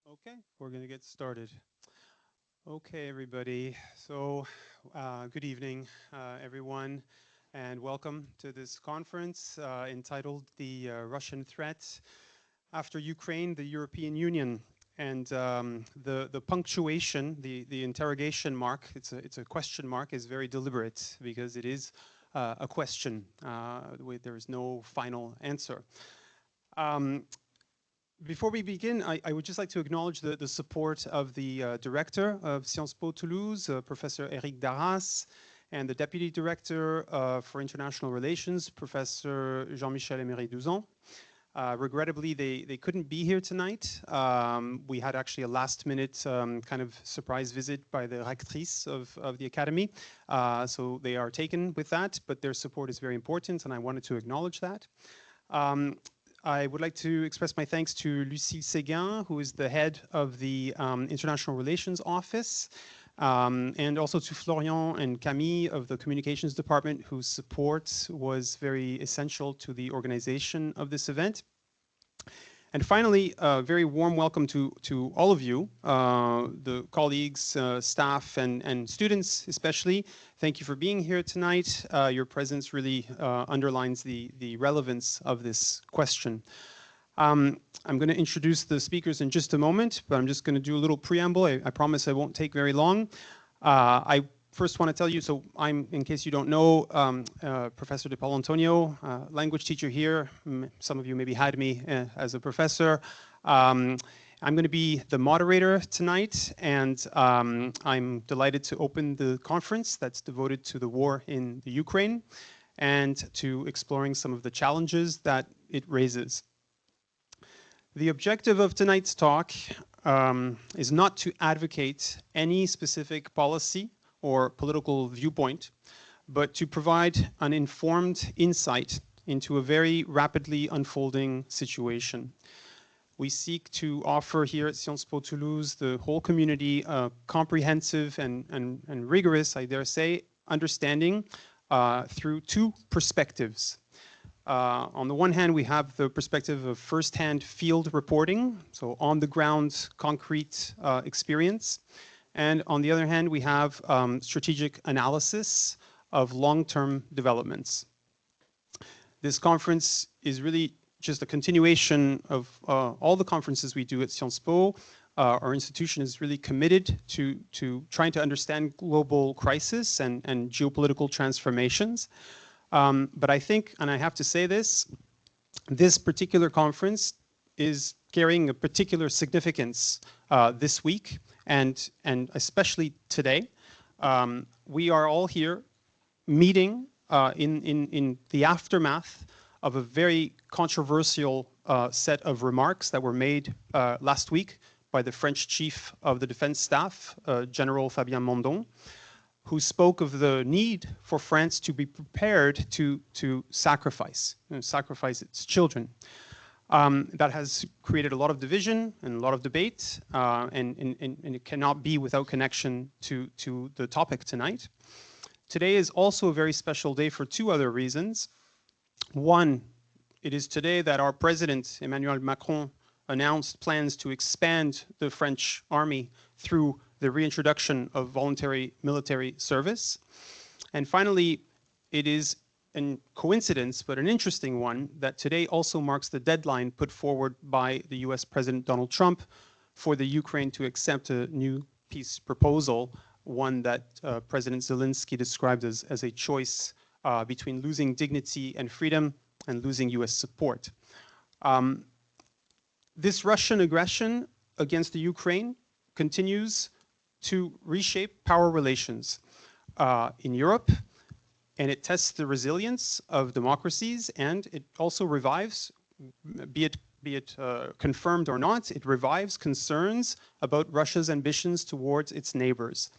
Okay, we're going to get started. Okay, everybody. So, good evening, everyone, and welcome to this conference entitled The Russian Threat After Ukraine, the European Union. And the punctuation, the interrogation mark, it's a question mark, is very deliberate because it is a question. There is no final answer. Before we begin, I would just like to acknowledge the support of the director of Sciences Po Toulouse, Professor Eric Darras, and the deputy director for international relations, Professor Jean-Michel Emery-Douzan. Regrettably, they couldn't be here tonight. We had actually a last-minute kind of surprise visit by the rectrice of the academy. So they are taken with that, but their support is very important, and I wanted to acknowledge that. I would like to express my thanks to Lucie Séguin, who is the head of the International Relations Office, and also to Florian and Camille of the Communications Department, whose support was very essential to the organization of this event. And finally, a very warm welcome to all of you, the colleagues, staff, and students especially. Thank you for being here tonight. Your presence really underlines the relevance of this question. I'm going to introduce the speakers in just a moment, but I'm just going to do a little preamble. I promise I won't take very long. I first want to tell you, so I'm, in case you don't know, Professor De Paul Antonio, language teacher here. Some of you maybe had me as a professor. I'm going to be the moderator tonight, and I'm delighted to open the conference that's devoted to the war in the Ukraine and to exploring some of the challenges that it raises. The objective of tonight's talk is not to advocate any specific policy or political viewpoint, but to provide an informed insight into a very rapidly unfolding situation. We seek to offer here at Sciences Po Toulouse the whole community a comprehensive and rigorous, I dare say, understanding through two perspectives. On the one hand, we have the perspective of first-hand field reporting, so on-the-ground concrete experience. And on the other hand, we have strategic analysis of long-term developments. This conference is really just a continuation of all the conferences we do at Sciences Po. Our institution is really committed to trying to understand global crisis and geopolitical transformations. But I think, and I have to say this particular conference is carrying a particular significance this week, and especially today. We are all here meeting in the aftermath of a very controversial set of remarks that were made last week by the French chief of the defense staff, General Fabien Mondon, who spoke of the need for France to be prepared to sacrifice its children. That has created a lot of division and a lot of debate, and it cannot be without connection to the topic tonight. Today is also a very special day for two other reasons. One, it is today that our president, Emmanuel Macron, announced plans to expand the French army through the reintroduction of voluntary military service. And finally, it is a coincidence, but an interesting one, that today also marks the deadline put forward by the US President Donald Trump for the Ukraine to accept a new peace proposal, one that President Zelensky described as a choice between losing dignity and freedom and losing US support. This Russian aggression against the Ukraine continues to reshape power relations in Europe, and it tests the resilience of democracies, and it also revives, be it confirmed or not, it revives concerns about Russia's ambitions towards its neighbors.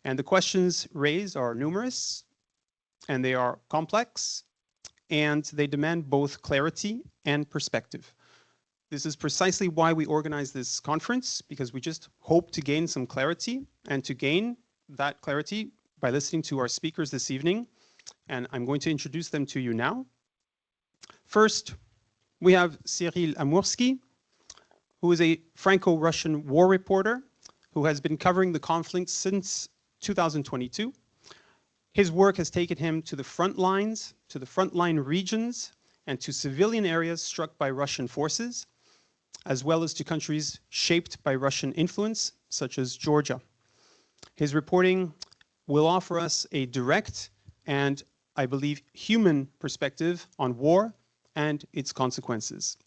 And the questions raised are numerous, and they are complex, and they demand both clarity and perspective. This is precisely why we organize this conference, because we just hope to gain some clarity, and to gain that clarity by listening to our speakers this evening. And I'm going to introduce them to you now. First, we have Cyril Amoursky, who is a Franco-Russian war reporter who has been covering the conflict since 2022. His work has taken him to the front lines, to the frontline regions, and to civilian areas struck by Russian forces, as well as to countries shaped by Russian influence, such as Georgia. His reporting will offer us a direct and, I believe, human perspective on war and its consequences.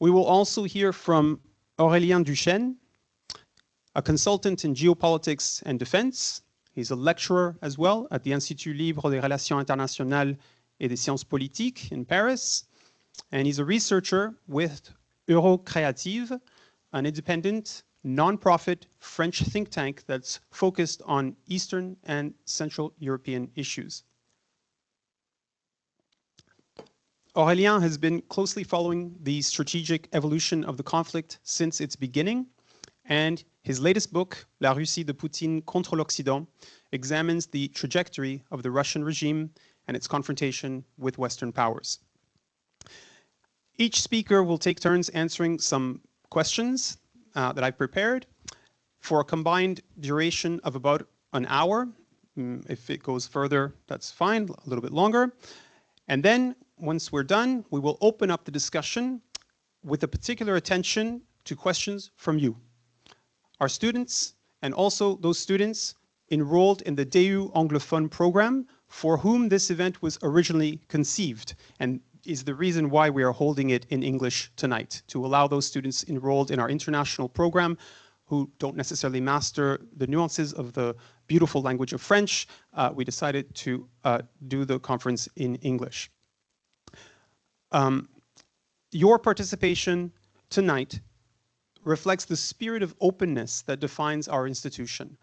We will also hear from Aurélien Duchesne, a consultant in geopolitics and defense. He's a lecturer as well at the Institut Libre des Relations Internationales et des Sciences Politiques in Paris. And he's a researcher with Eurocréative, an independent, non-profit French think tank that's focused on Eastern and Central European issues. Aurélien has been closely following the strategic evolution of the conflict since its beginning, and his latest book, La Russie de Poutine contre l'Occident, examines the trajectory of the Russian regime and its confrontation with Western powers. Each speaker will take turns answering some questions that I've prepared for a combined duration of about an hour. If it goes further, that's fine, a little bit longer. And then, once we're done, we will open up the discussion with a particular attention to questions from you, our students, and also those students enrolled in the DU Anglophone program for whom this event was originally conceived and is the reason why we are holding it in English tonight, to allow those students enrolled in our international program who don't necessarily master the nuances of the beautiful language of French. We decided to do the conference in English. Your participation tonight reflects the spirit of openness that defines our institution.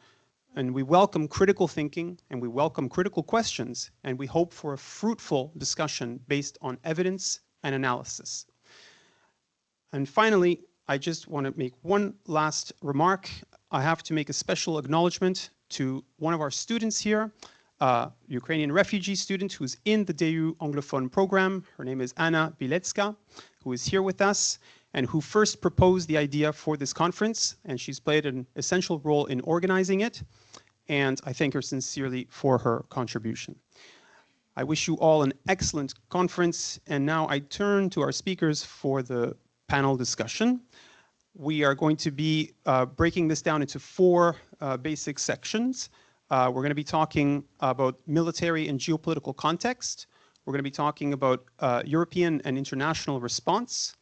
And we welcome critical thinking, and we welcome critical questions, and we hope for a fruitful discussion based on evidence and analysis. And finally, I just want to make one last remark. I have to make a special acknowledgement to one of our students here, Ukrainian refugee student who's in the DU Anglophone program. Her name is Anna Bilecka, who is here with us, and who first proposed the idea for this conference, and she's played an essential role in organizing it, and I thank her sincerely for her contribution. I wish you all an excellent conference, and now I turn to our speakers for the panel discussion. We are going to be breaking this down into four basic sections. We're going to be talking about military and geopolitical context. We're going to be talking about European and international response.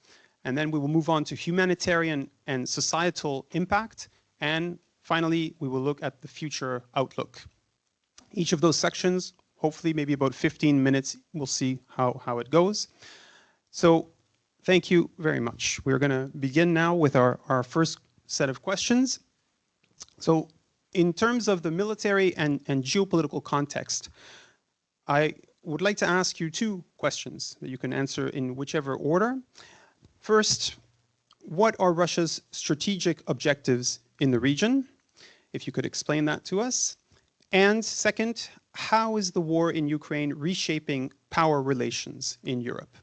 And then we will move on to humanitarian and societal impact. And finally, we will look at the future outlook. Each of those sections, hopefully maybe about 15 minutes, we'll see how it goes. So thank you very much. We're going to begin now with our first set of questions. So in terms of the military and geopolitical context, I would like to ask you two questions that you can answer in whichever order. First, what are Russia's strategic objectives in the region? If you could explain that to us. And second, how is the war in Ukraine reshaping power relations in Europe?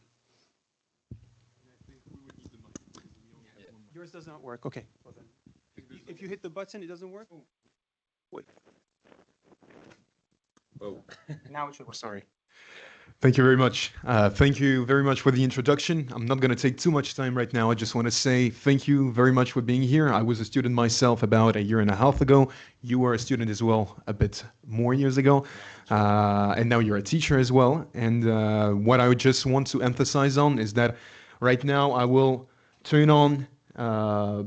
Yours does not work. Okay. Well then, if you hit the button, it doesn't work? Wait. Oh. Now it should work. Sorry. Thank you very much. Thank you very much for the introduction. I'm not going to take too much time right now. I just want to say thank you very much for being here. I was a student myself about a year and a half ago. You were a student as well a bit more years ago. And now you're a teacher as well. And what I would just want to emphasize on is that right now I will turn on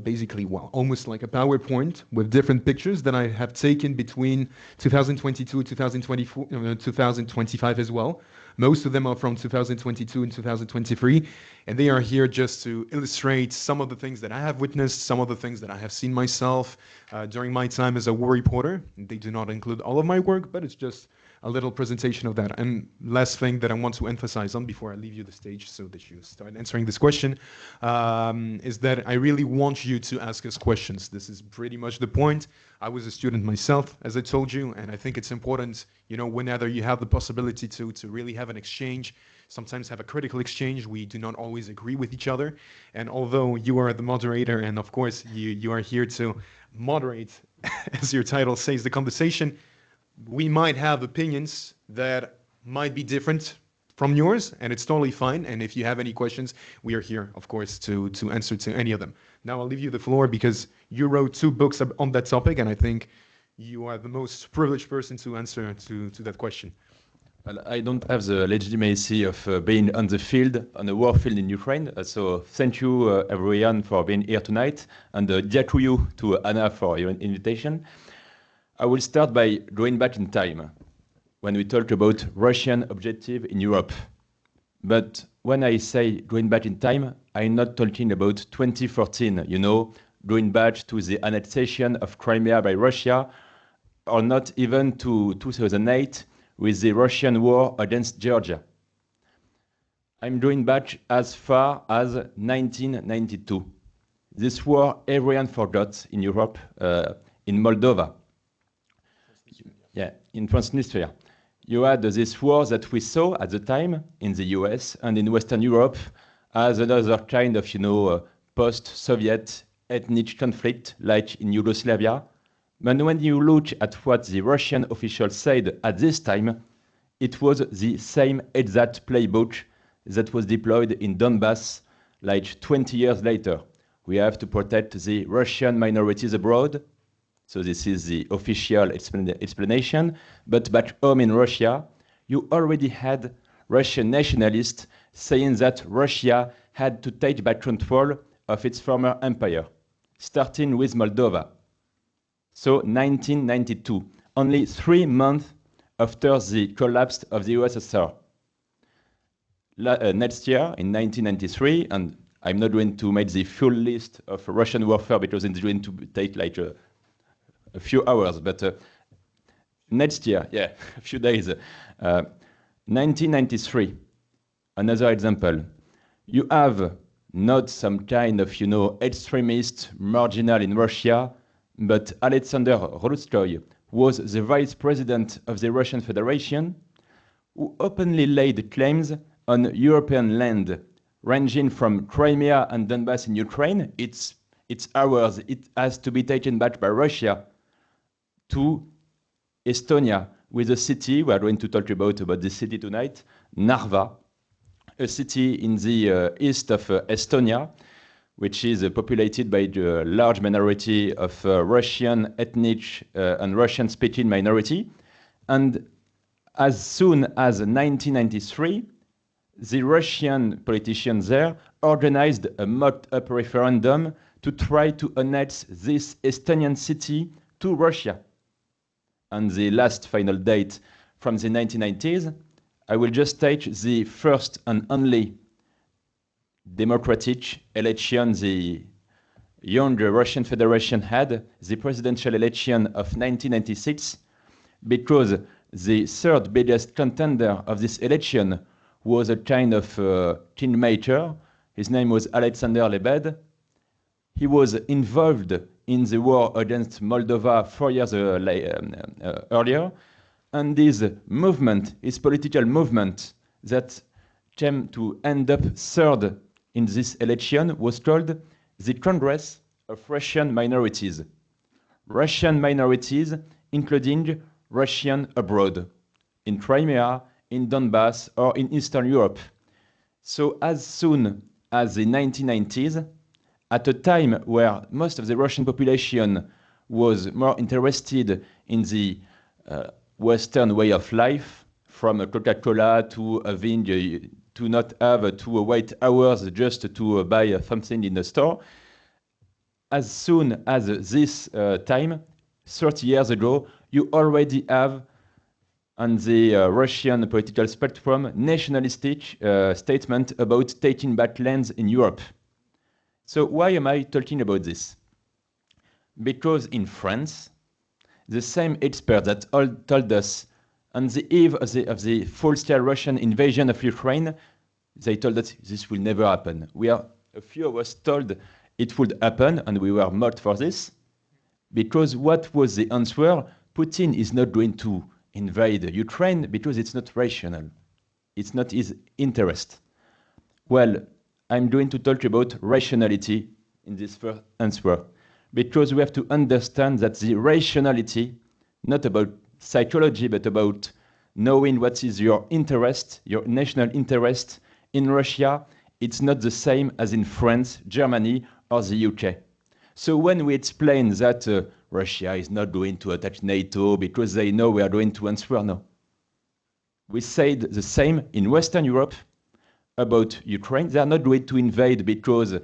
basically, well, almost like a PowerPoint with different pictures that I have taken between 2022, 2024, 2025 as well. Most of them are from 2022 and 2023, and they are here just to illustrate some of the things that I have witnessed, some of the things that I have seen myself during my time as a war reporter. They do not include all of my work, but it's just a little presentation of that. And last thing that I want to emphasize on before I leave you the stage so that you start answering this question is that I really want you to ask us questions. This is pretty much the point. I was a student myself, as I told you, and I think it's important, you know, whenever you have the possibility to really have an exchange, sometimes have a critical exchange. We do not always agree with each other. And although you are the moderator, and of course you are here to moderate, as your title says, the conversation, we might have opinions that might be different from yours, and it's totally fine. And if you have any questions, we are here, of course, to answer to any of them. Now I'll leave you the floor because you wrote 2 books on that topic, and I think you are the most privileged person to answer to that question. Well, I don't have the legitimacy of being on the field, on the war field in Ukraine. So thank you, everyone, for being here tonight, and dear to you, to Anna, for your invitation. I will start by going back in time, when we talk about Russian objective in Europe. But when I say going back in time, I'm not talking about 2014, you know, going back to the annexation of Crimea by Russia, or not even to 2008 with the Russian war against Georgia. I'm going back as far as 1992. This war everyone forgot in Europe, in Moldova. Yeah, in Transnistria. You had this war that we saw at the time in the US and in Western Europe as another kind of, you know, post-Soviet ethnic conflict like in Yugoslavia. But when you look at what the Russian officials said at this time, it was the same exact playbook that was deployed in Donbass like 20 years later. We have to protect the Russian minorities abroad. So this is the official explanation. But back home in Russia, you already had Russian nationalists saying that Russia had to take back control of its former empire, starting with Moldova. So 1992, only 3 months after the collapse of the USSR. Next year, in 1993, and I'm not going to make the full list of Russian warfare because it's going to take like a few hours, but next year, yeah, a few days. 1993, another example. You have not some kind of, you know, extremist marginal in Russia, but Alexander Rutskoy was the vice president of the Russian Federation, who openly laid claims on European land, ranging from Crimea and Donbass in Ukraine. It's ours. It has to be taken back by Russia, to Estonia, with a city, we are going to talk about the city tonight, Narva, a city in the east of Estonia, which is populated by the large minority of Russian ethnic and Russian-speaking minority. And as soon as 1993, the Russian politicians there organized a mocked-up referendum to try to annex this Estonian city to Russia. And the last final date from the 1990s, I will just take the first and only democratic election the young Russian Federation had, the presidential election of 1996, because the third biggest contender of this election was a kind of kingmaker. His name was Alexander Lebed. He was involved in the war against Moldova 4 years earlier. And this movement, his political movement that came to end up third in this election was called the Congress of Russian Minorities. Russian minorities, including Russian abroad, in Crimea, in Donbass, or in Eastern Europe. So as soon as the 1990s, at a time where most of the Russian population was more interested in the Western way of life, from Coca-Cola to having to not have to wait hours just to buy something in the store. As soon as this time, 30 years ago, you already have on the Russian political spectrum nationalistic statement about taking back lands in Europe. So why am I talking about this? Because in France, the same experts that all told us on the eve of the full-scale Russian invasion of Ukraine, they told us this will never happen. A few of us told it would happen, and we were mocked for this, because what was the answer? Putin is not going to invade Ukraine because it's not rational. It's not his interest. Well, I'm going to talk about rationality in this first answer, because we have to understand that the rationality, not about psychology, but about knowing what is your interest, your national interest in Russia, it's not the same as in France, Germany, or the UK. So when we explain that Russia is not going to attack NATO because they know we are going to answer, no. We said the same in Western Europe about Ukraine. They are not going to invade because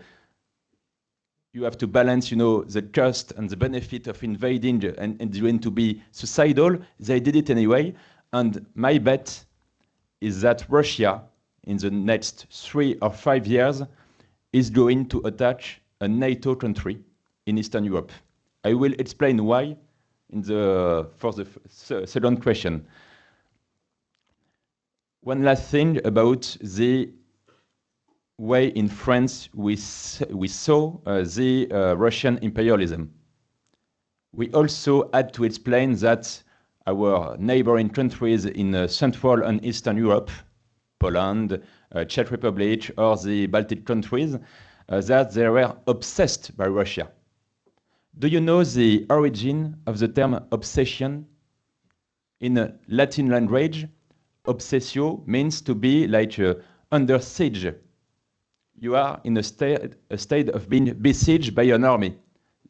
you have to balance, the cost and the benefit of invading, and it's going to be suicidal. They did it anyway. And my bet is that Russia, in the next 3 or 5 years, is going to attack a NATO country in Eastern Europe. I will explain why for the second question. One last thing about the way in France we saw the Russian imperialism. We also had to explain that our neighboring countries in Central and Eastern Europe, Poland, Czech Republic, or the Baltic countries, that they were obsessed by Russia. Do you know the origin of the term obsession? In a Latin language, obsessio means to be like under siege. You are in a state of being besieged by an army.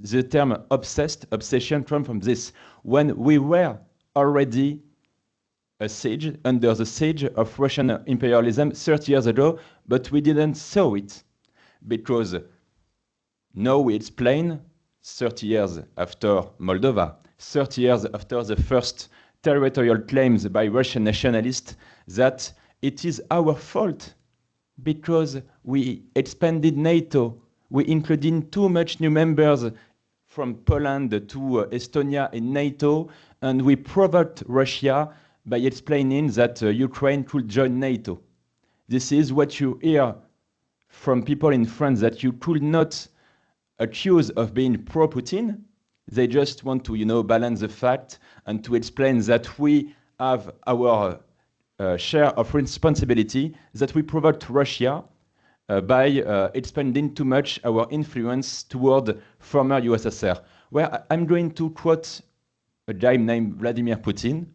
The term obsession comes from this. When we were already under the siege of Russian imperialism 30 years ago, but we didn't saw it. Because now we explain 30 years after Moldova, 30 years after the first territorial claims by Russian nationalists, that it is our fault because we expanded NATO. We included too much new members from Poland to Estonia in NATO, and we provoked Russia by explaining that Ukraine could join NATO. This is what you hear from people in France, that you could not accuse of being pro-Putin. They just want to, balance the fact and to explain that we have our share of responsibility, that we provoked Russia by expanding too much our influence toward former USSR. Well, I'm going to quote a guy named Vladimir Putin,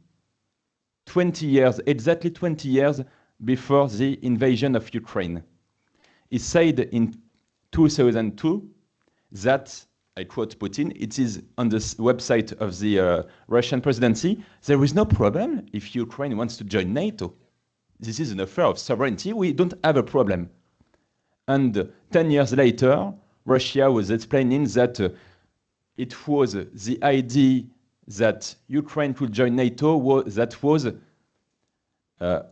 20 years, exactly 20 years before the invasion of Ukraine. He said in 2002 that, I quote Putin, it is on the website of the Russian presidency, there is no problem if Ukraine wants to join NATO. This is an affair of sovereignty, we don't have a problem. And 10 years later, Russia was explaining that it was the idea that Ukraine could join NATO that was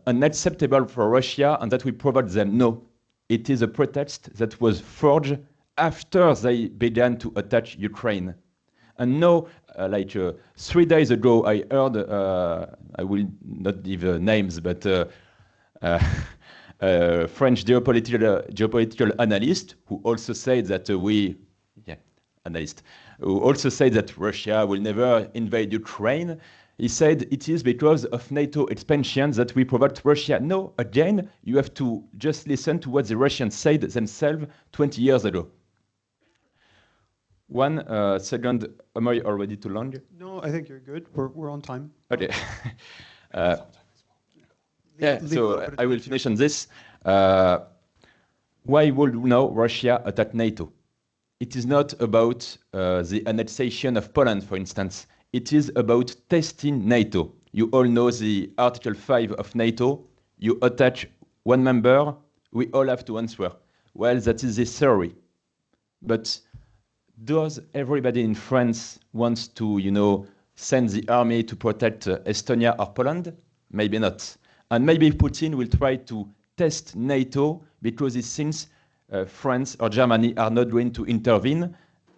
unacceptable for Russia and that we provoked them. No, it is a pretext that was forged after they began to attack Ukraine. And now, 3 days ago, I heard, I will not give names, but French geopolitical analyst who also said that who also said that Russia will never invade Ukraine. He said it is because of NATO expansion that we provoked Russia. No, again, you have to just listen to what the Russians said themselves 20 years ago. One second, am I already too long? No, I think you're good. We're on time. Okay. So I will finish on this. Why would now Russia attack NATO? It is not about the annexation of Poland, for instance. It is about testing NATO. You all know the Article 5 of NATO. You attack one member, we all have to answer. Well, that is the theory. But does everybody in France wants to, send the army to protect Estonia or Poland? Maybe not. And maybe Putin will try to test NATO because he thinks France or Germany are not going to intervene.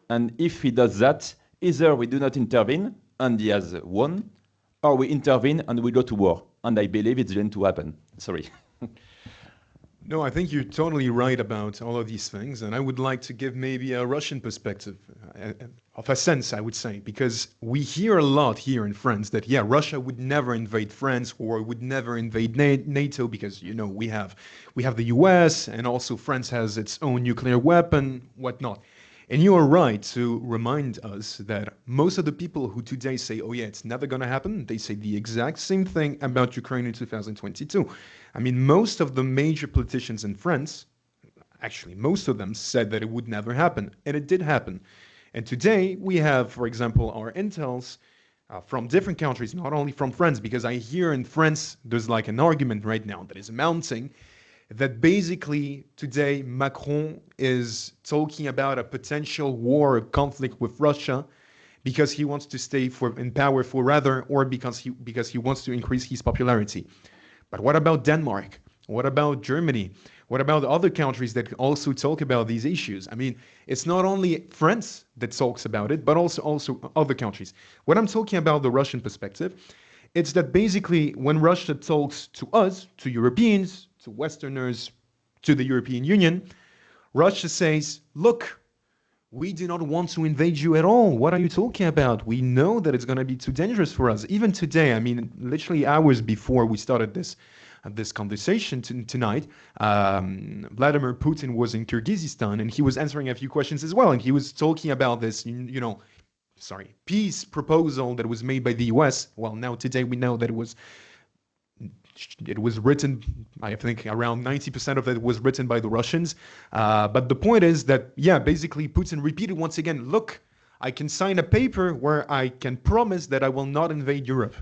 And if he does that, either we do not intervene and he has won, or we intervene and we go to war. And I believe it's going to happen. Sorry. No, I think you're totally right about all of these things, and I would like to give maybe a Russian perspective of a sense, I would say, because we hear a lot here in France that, yeah, Russia would never invade France or would never invade NATO because, you know, we have the US and also France has its own nuclear weapon, whatnot. And you are right to remind us that most of the people who today say, oh, yeah, it's never going to happen, they say the exact same thing about Ukraine in 2022. I mean, most of the major politicians in France, actually, most of them said that it would never happen, and it did happen. And today we have, for example, our intels from different countries, not only from France, because I hear in France there's like an argument right now that is mounting that basically today Macron is talking about a potential war or conflict with Russia because he wants to stay in power forever or because he wants to increase his popularity. But what about Denmark? What about Germany? What about other countries that also talk about these issues? I mean, it's not only France that talks about it, but also other countries. What I'm talking about the Russian perspective, it's that basically when Russia talks to us, to Europeans, to Westerners, to the European Union, Russia says, look, we do not want to invade you at all. What are you talking about? We know that it's going to be too dangerous for us. Even today, I mean, literally hours before we started this conversation tonight, Vladimir Putin was in Kyrgyzstan and he was answering a few questions as well. And he was talking about this, peace proposal that was made by the US. Well, now today we know that it was written, I think around 90% of it was written by the Russians. But the point is that, yeah, basically Putin repeated once again, look, I can sign a paper where I can promise that I will not invade Europe.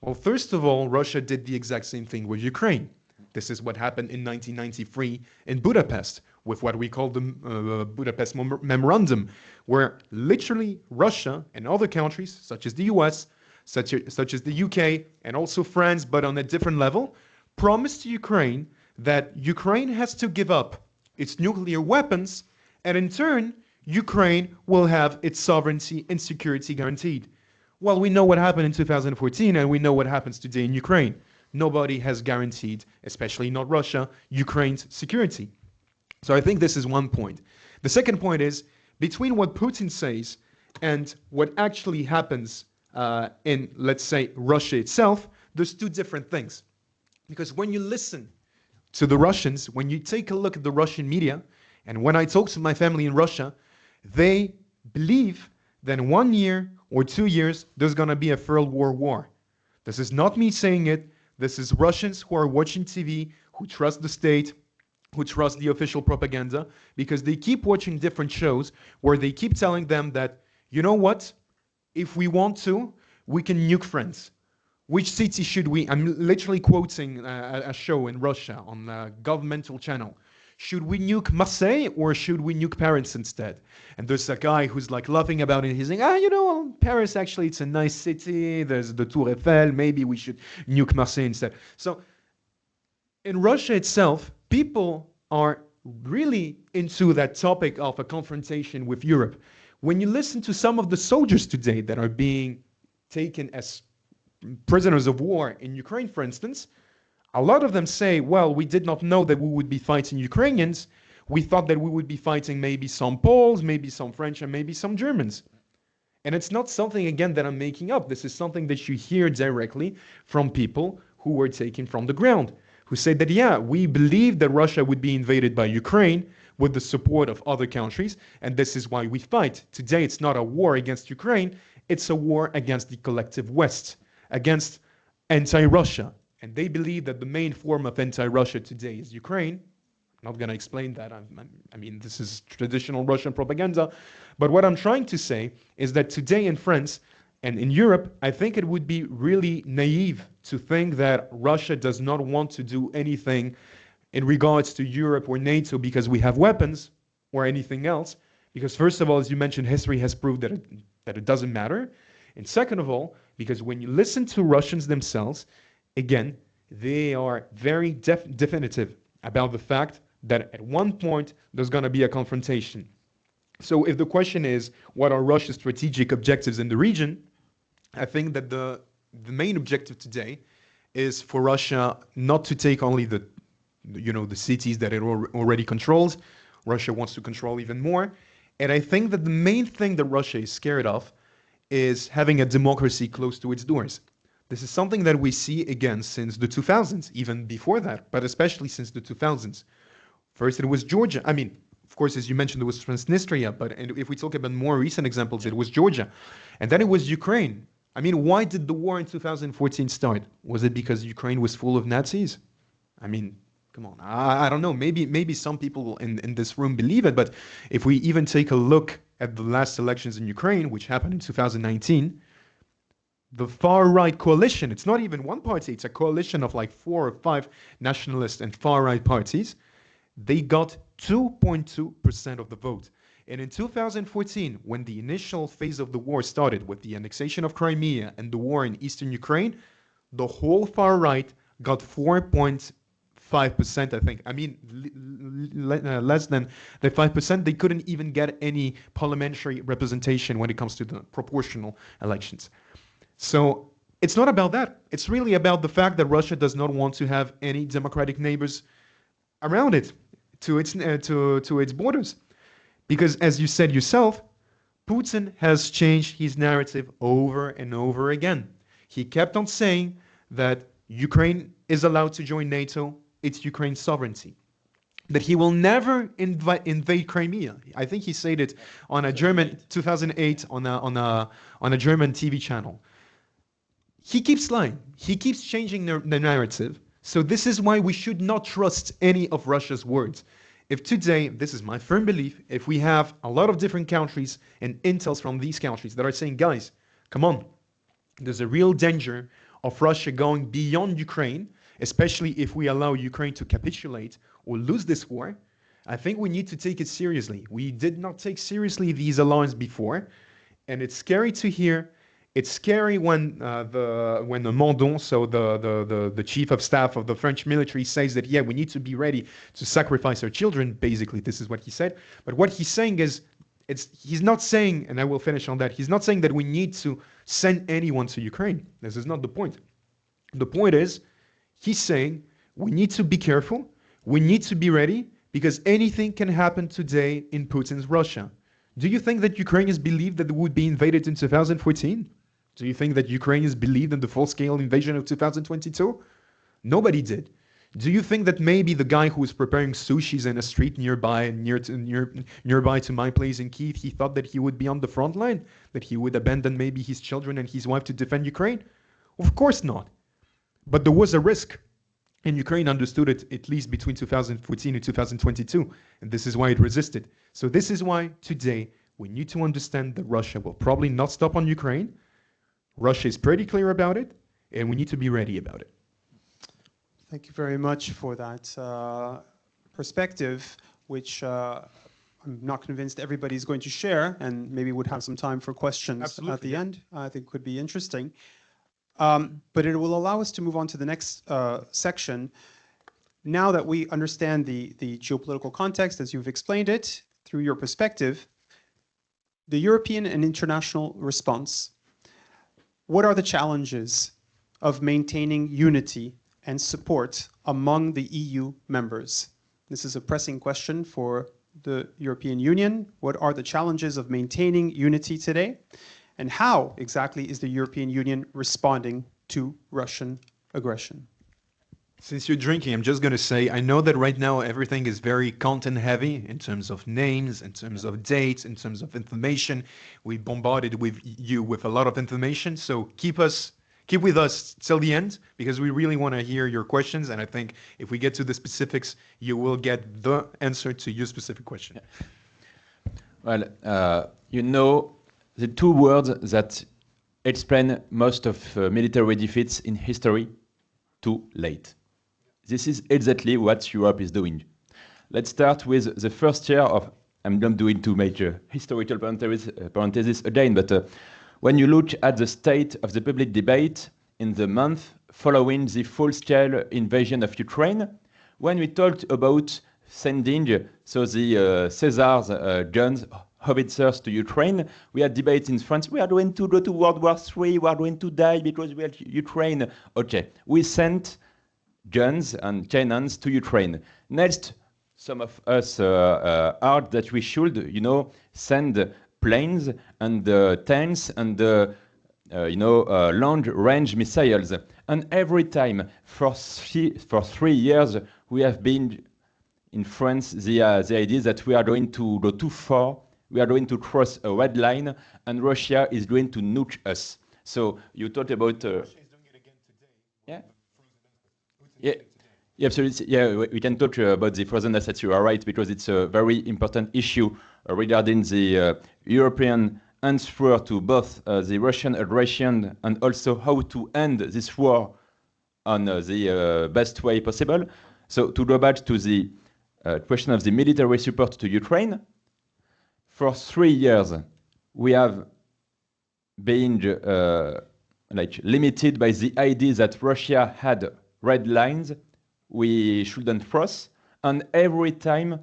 Well, first of all, Russia did the exact same thing with Ukraine. This is what happened in 1993 in Budapest with what we call the Budapest Memorandum, where literally Russia and other countries, such as the US, such as the UK and also France, but on a different level, promised to Ukraine that Ukraine has to give up its nuclear weapons, and in turn, Ukraine will have its sovereignty and security guaranteed. Well, we know what happened in 2014, and we know what happens today in Ukraine. Nobody has guaranteed, especially not Russia, Ukraine's security. So I think this is one point. The second point is, between what Putin says and what actually happens in, let's say, Russia itself, there's two different things. Because when you listen to the Russians, when you take a look at the Russian media, and when I talk to my family in Russia, they believe that in 1 year or 2 years, there's going to be a third world war. This is not me saying it. This is Russians who are watching TV, who trust the state, who trust the official propaganda, because they keep watching different shows where they keep telling them that, you know what? If we want to, we can nuke France. Which city should we? I'm literally quoting a show in Russia on a governmental channel. Should we nuke Marseille or should we nuke Paris instead? And there's a guy who's like laughing about it. He's saying, Paris, actually, it's a nice city. There's the Tour Eiffel. Maybe we should nuke Marseille instead. So in Russia itself, people are really into that topic of a confrontation with Europe. When you listen to some of the soldiers today that are being taken as prisoners of war in Ukraine, for instance, a lot of them say, well, we did not know that we would be fighting Ukrainians. We thought that we would be fighting maybe some Poles, maybe some French, and maybe some Germans. And it's not something, again, that I'm making up. This is something that you hear directly from people who were taken from the ground, who said that, yeah, we believed that Russia would be invaded by Ukraine with the support of other countries, and this is why we fight. Today, it's not a war against Ukraine, it's a war against the collective West, against anti-Russia. And they believe that the main form of anti-Russia today is Ukraine. I'm not going to explain that. I mean, this is traditional Russian propaganda. But what I'm trying to say is that today in France and in Europe, I think it would be really naive to think that Russia does not want to do anything in regards to Europe or NATO because we have weapons or anything else. Because first of all, as you mentioned, history has proved that it doesn't matter. And second of all, because when you listen to Russians themselves, again, they are very definitive about the fact that at one point there's going to be a confrontation. So if the question is, what are Russia's strategic objectives in the region? I think that the main objective today is for Russia not to take only the the cities that it already controls. Russia wants to control even more. And I think that the main thing that Russia is scared of is having a democracy close to its doors. This is something that we see again since the 2000s, even before that, but especially since the 2000s. First, it was Georgia. I mean, of course, as you mentioned, it was Transnistria, but if we talk about more recent examples, it was Georgia. And then it was Ukraine. I mean, why did the war in 2014 start? Was it because Ukraine was full of Nazis? I mean, come on. I don't know. Maybe some people in this room believe it, but if we even take a look at the last elections in Ukraine, which happened in 2019, the far-right coalition, it's not even one party, it's a coalition of like 4 or 5 nationalist and far-right parties, they got 2.2% of the vote. And in 2014, when the initial phase of the war started with the annexation of Crimea and the war in eastern Ukraine, the whole far-right got 4.5%, I think. I mean, less than the 5%. They couldn't even get any parliamentary representation when it comes to the proportional elections. So it's not about that. It's really about the fact that Russia does not want to have any democratic neighbors around it, to its borders. Because as you said yourself, Putin has changed his narrative over and over again. He kept on saying that Ukraine is allowed to join NATO, it's Ukraine's sovereignty. That he will never invade Crimea. I think he said it on a German 2008 on a German TV channel. He keeps lying. He keeps changing the narrative. So this is why we should not trust any of Russia's words. If today, this is my firm belief, if we have a lot of different countries and intels from these countries that are saying, guys, come on, there's a real danger of Russia going beyond Ukraine, especially if we allow Ukraine to capitulate or lose this war, I think we need to take it seriously. We did not take seriously these alarms before, and it's scary to hear. It's scary when the Mandon, so the chief of staff of the French military, says that, yeah, we need to be ready to sacrifice our children. Basically, this is what he said. But what he's saying is, he's not saying, and I will finish on that, he's not saying that we need to send anyone to Ukraine. This is not the point. The point is, he's saying we need to be careful, we need to be ready, because anything can happen today in Putin's Russia. Do you think that Ukrainians believed that it would be invaded in 2014? Do you think that Ukrainians believed in the full-scale invasion of 2022? Nobody did. Do you think that maybe the guy who was preparing sushis in a street nearby to my place in Kyiv, he thought that he would be on the front line? That he would abandon maybe his children and his wife to defend Ukraine? Of course not. But there was a risk. And Ukraine understood it at least between 2014 and 2022. And this is why it resisted. So this is why today we need to understand that Russia will probably not stop on Ukraine. Russia is pretty clear about it, and we need to be ready about it. Thank you very much for that perspective, which I'm not convinced everybody's going to share, and maybe would have some time for questions Absolutely, at the yeah. end. I think could be interesting. But it will allow us to move on to the next section. Now that we understand the geopolitical context, as you've explained it, through your perspective, the European and international response, what are the challenges of maintaining unity and support among the EU members? This is a pressing question for the European Union. What are the challenges of maintaining unity today? And how exactly is the European Union responding to Russian aggression? Since you're drinking, I'm just going to say, I know that right now everything is very content heavy in terms of names, in terms of dates, in terms of information. We bombarded you with a lot of information. So keep with us till the end, because we really want to hear your questions. And I think if we get to the specifics, you will get the answer to your specific question. Well, the two words that explain most of military defeats in history: too late. This is exactly what Europe is doing. Let's start with the first year of, I'm not doing too major historical parentheses again, but when you look at the state of the public debate in the month following the full-scale invasion of Ukraine, when we talked about sending the Caesar's guns, howitzers to Ukraine, we had debates in France. We are going to go to World War III. We are going to die because we are Ukraine. Okay, we sent guns and cannons to Ukraine. Next, some of us heard that we should, send planes and tanks and long-range missiles. And every time, for 3 years, we have been in France the idea that we are going to go too far, we are going to cross a red line, and Russia is going to nuke us. So you talked about. Russia is doing it again today. Yeah. Yeah. Yeah, absolutely. Yeah, we can talk about the frozen assets. You are right, because it's a very important issue regarding the European answer to both the Russian aggression and also how to end this war on the best way possible. So to go back to the question of the military support to Ukraine, for 3 years we have been limited by the idea that Russia had red lines we shouldn't cross, and every time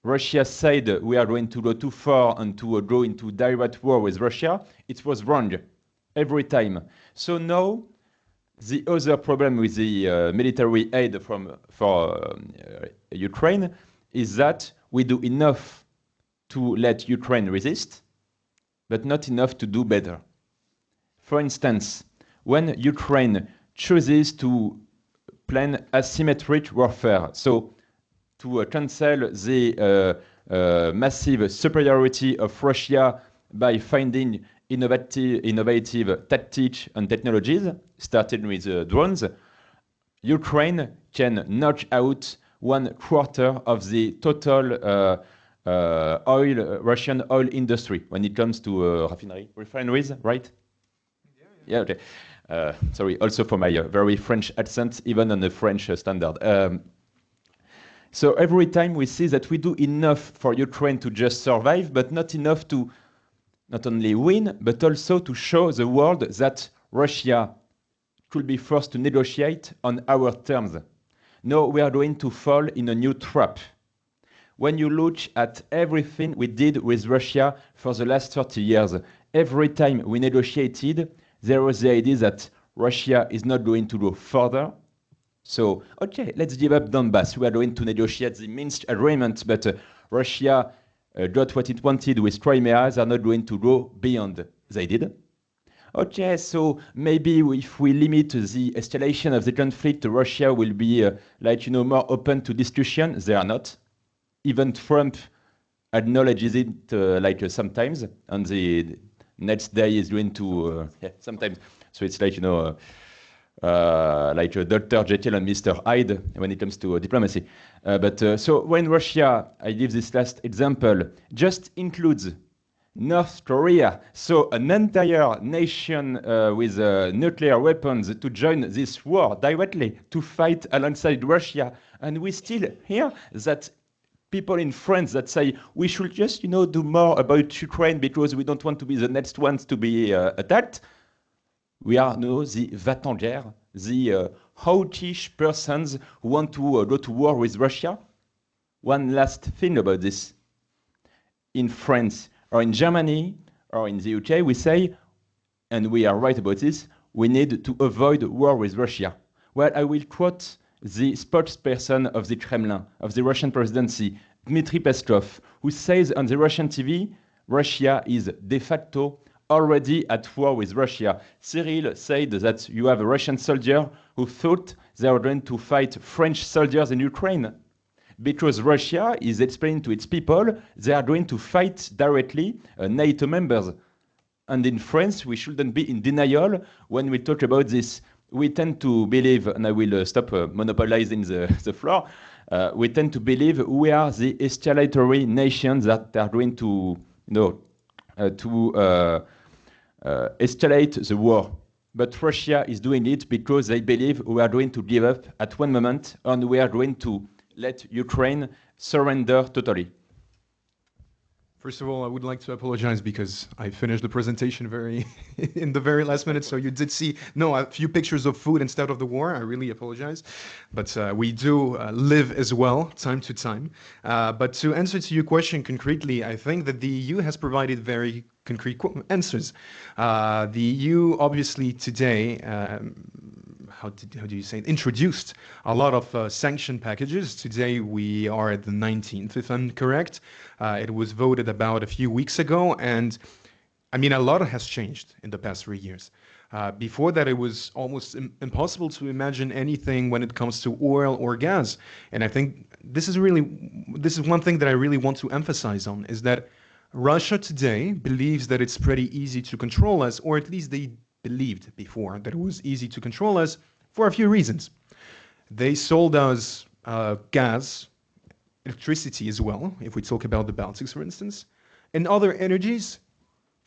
Russia said we are going to go too far and to go into direct war with Russia, it was wrong every time. So now the other problem with the military aid for Ukraine is that we do enough to let Ukraine resist, but not enough to do better. For instance, when Ukraine chooses to plan asymmetric warfare, so to cancel the massive superiority of Russia by finding innovative tactics and technologies, starting with drones, Ukraine can knock out 1/4 of the total Russian oil industry when it comes to refineries, right? Yeah, okay. Sorry, also for my very French accent, even on the French standard. So every time we see that we do enough for Ukraine to just survive, but not enough to not only win, but also to show the world that Russia could be forced to negotiate on our terms. No, we are going to fall in a new trap. When you look at everything we did with Russia for the last 30 years, every time we negotiated, there was the idea that Russia is not going to go further. So, okay, let's give up Donbass. We are going to negotiate the Minsk agreement, but Russia got what it wanted with Crimea. They are not going to go beyond. They did. Okay, so maybe if we limit the escalation of the conflict, Russia will be more open to discussion. They are not. Even Trump acknowledges it sometimes, and the next day is going to sometimes. So it's like Dr. Jekyll and Mr. Hyde when it comes to diplomacy. So when Russia, I give this last example, just includes North Korea, so an entire nation with nuclear weapons to join this war directly to fight alongside Russia, and we still hear that people in France that say we should just do more about Ukraine because we don't want to be the next ones to be attacked. We are now the va-t-en-guerre, the hawkish persons who want to go to war with Russia. One last thing about this. In France or in Germany or in the UK, we say, and we are right about this, we need to avoid war with Russia. Well, I will quote the spokesperson of the Kremlin, of the Russian presidency, Dmitry Peskov, who says on the Russian TV, Russia is de facto already at war with Russia. Cyril said that you have a Russian soldier who thought they were going to fight French soldiers in Ukraine. Because Russia is explaining to its people they are going to fight directly NATO members. And in France, we shouldn't be in denial when we talk about this. We tend to believe, and I will stop monopolizing the floor, we tend to believe we are the escalatory nations that are going to, escalate the war. But Russia is doing it because they believe we are going to give up at one moment and we are going to let Ukraine surrender totally. First of all, I would like to apologize because I finished the presentation in the very last minute, so you did see a few pictures of food instead of the war. I really apologize. But we do live as well, time to time. But to answer to your question concretely, I think that the EU has provided very concrete answers. The EU obviously today how do you say it, introduced a lot of sanction packages. Today we are at the 19th, if I'm correct. It was voted about a few weeks ago, and I mean, a lot has changed in the past 3 years. Before that, it was almost impossible to imagine anything when it comes to oil or gas. And I think this is one thing that I really want to emphasize on, is that Russia today believes that it's pretty easy to control us, or at least they believed before that it was easy to control us for a few reasons. They sold us gas, electricity as well, if we talk about the Baltics, for instance, and other energies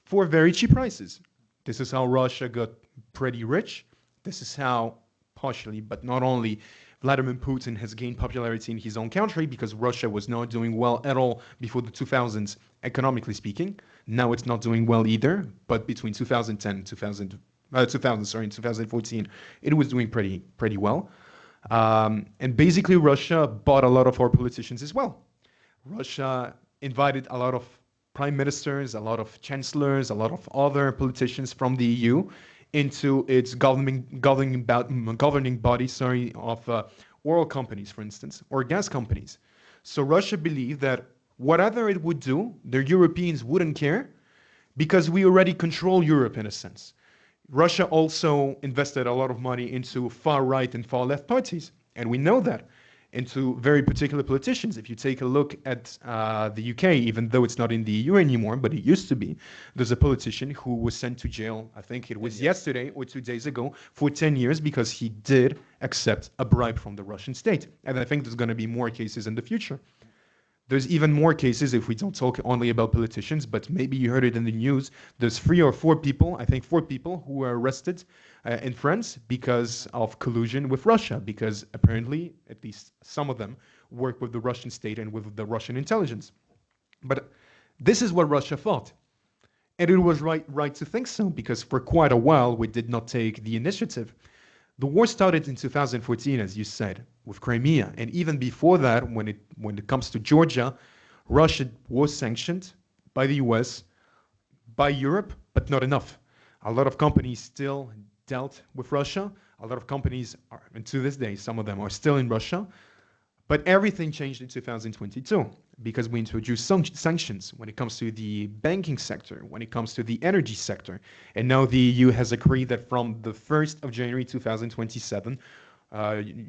for very cheap prices. This is how Russia got pretty rich. This is how, partially, but not only, Vladimir Putin has gained popularity in his own country, because Russia was not doing well at all before the 2000s, economically speaking. Now it's not doing well either, but between 2010 and 2014, it was doing pretty well. And basically, Russia bought a lot of our politicians as well. Russia invited a lot of prime ministers, a lot of chancellors, a lot of other politicians from the EU into its governing body, of oil companies, for instance, or gas companies. So Russia believed that whatever it would do, the Europeans wouldn't care, because we already control Europe in a sense. Russia also invested a lot of money into far-right and far-left parties, and we know that, into very particular politicians. If you take a look at the UK, even though it's not in the EU anymore, but it used to be, there's a politician who was sent to jail, I think it was yesterday or 2 days ago, for 10 years because he did accept a bribe from the Russian state. And I think there's going to be more cases in the future. There's even more cases if we don't talk only about politicians, but maybe you heard it in the news. There's 3 or 4 people, I think 4 people, who were arrested in France because of collusion with Russia, because apparently, at least some of them, work with the Russian state and with the Russian intelligence. But this is what Russia thought. And it was right to think so, because for quite a while, we did not take the initiative. The war started in 2014, as you said, with Crimea. And even before that, when it comes to Georgia, Russia was sanctioned by the US, by Europe, but not enough. A lot of companies still dealt with Russia. A lot of companies are, and to this day, some of them are still in Russia. But everything changed in 2022 because we introduced sanctions when it comes to the banking sector, when it comes to the energy sector. And now the EU has agreed that from the 1st of January 2027,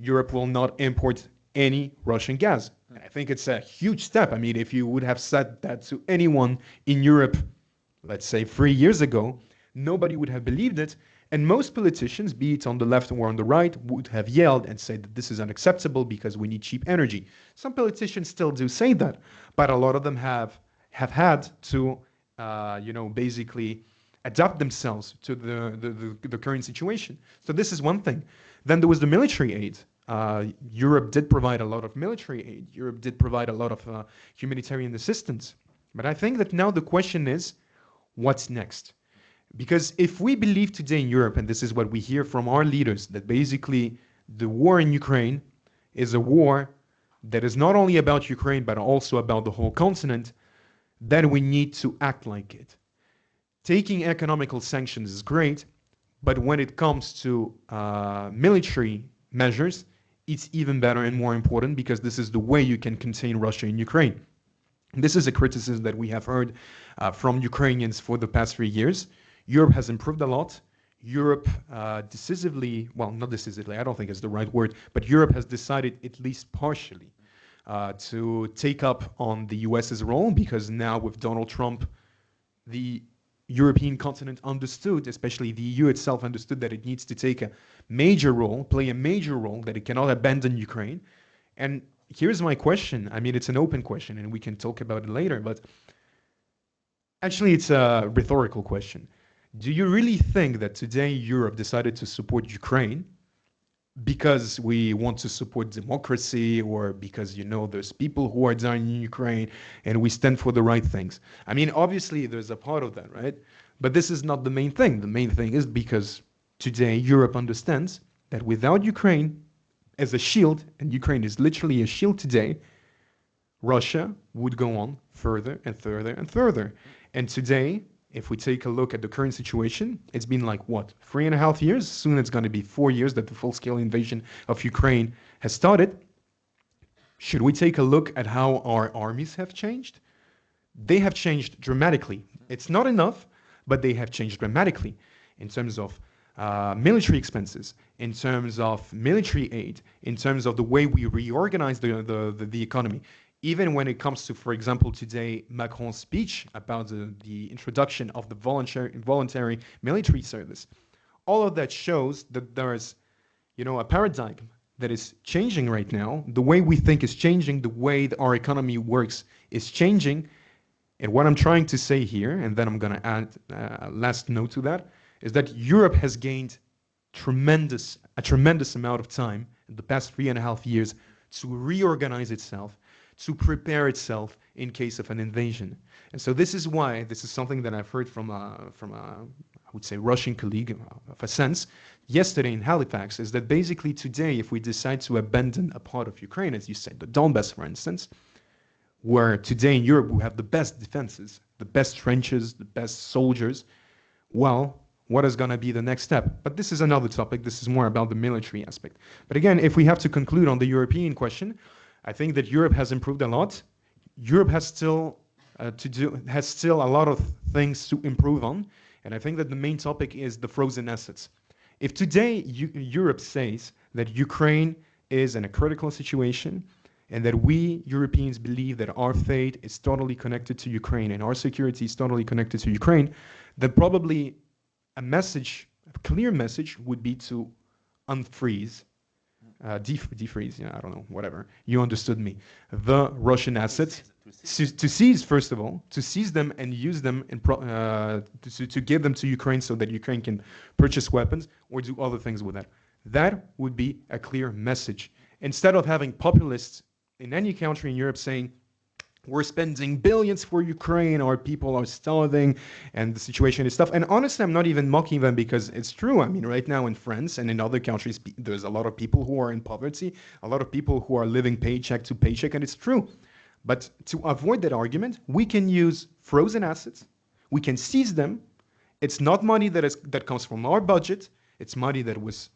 Europe will not import any Russian gas. And I think it's a huge step. I mean, if you would have said that to anyone in Europe, let's say 3 years ago, nobody would have believed it. And most politicians, be it on the left or on the right, would have yelled and said that this is unacceptable because we need cheap energy. Some politicians still do say that, but a lot of them have had to, basically adapt themselves to the current situation. So this is one thing. Then there was the military aid. Europe did provide a lot of military aid. Europe did provide a lot of humanitarian assistance. But I think that now the question is, what's next? Because if we believe today in Europe, and this is what we hear from our leaders, that basically the war in Ukraine is a war that is not only about Ukraine, but also about the whole continent, then we need to act like it. Taking economical sanctions is great, but when it comes to military measures, it's even better and more important because this is the way you can contain Russia in Ukraine. This is a criticism that we have heard from Ukrainians for the past 3 years. Europe has improved a lot. Europe decisively, well, not decisively, I don't think it's the right word, but Europe has decided, at least partially, to take up on the US's role, because now with Donald Trump, the European continent understood, especially the EU itself understood, that it needs to take a major role, play a major role, that it cannot abandon Ukraine. And here's my question. I mean, it's an open question, and we can talk about it later, but actually it's a rhetorical question. Do you really think that today Europe decided to support Ukraine because we want to support democracy, or because, there's people who are dying in Ukraine and we stand for the right things? I mean, obviously there's a part of that, right? But this is not the main thing. The main thing is because today Europe understands that without Ukraine as a shield, and Ukraine is literally a shield today, Russia would go on further and further and further. And today, if we take a look at the current situation, it's been like, what, 3.5 years? Soon it's going to be 4 years that the full-scale invasion of Ukraine has started. Should we take a look at how our armies have changed? They have changed dramatically. It's not enough, but they have changed dramatically in terms of military expenses, in terms of military aid, in terms of the way we reorganize the economy. Even when it comes to, for example, today, Macron's speech about the introduction of the voluntary military service, all of that shows that there is, a paradigm that is changing right now. The way we think is changing, the way that our economy works is changing. And what I'm trying to say here, and then I'm going to add a last note to that, is that Europe has gained a tremendous amount of time in the past 3.5 years to reorganize itself, to prepare itself in case of an invasion. And so this is something that I've heard from I would say, Russian colleague of a sense, yesterday in Halifax, is that basically today, if we decide to abandon a part of Ukraine, as you said, the Donbass, for instance, where today in Europe we have the best defenses, the best trenches, the best soldiers, well, what is going to be the next step? But this is another topic. This is more about the military aspect. But again, if we have to conclude on the European question, I think that Europe has improved a lot. Europe has still a lot of things to improve on. And I think that the main topic is the frozen assets. If today Europe says that Ukraine is in a critical situation and that we Europeans believe that our fate is totally connected to Ukraine and our security is totally connected to Ukraine, then probably a clear message would be to unfreeze, defreeze, I don't know, whatever. You understood me. The Russian assets, to seize, first of all, to seize them and use them to give them to Ukraine so that Ukraine can purchase weapons or do other things with that. That would be a clear message. Instead of having populists in any country in Europe saying, we're spending billions for Ukraine, our people are starving, and the situation is tough. And honestly, I'm not even mocking them because it's true. I mean, right now in France and in other countries, there's a lot of people who are in poverty, a lot of people who are living paycheck to paycheck, and it's true. But to avoid that argument, we can use frozen assets. We can seize them. It's not money that comes from our budget. It's money that was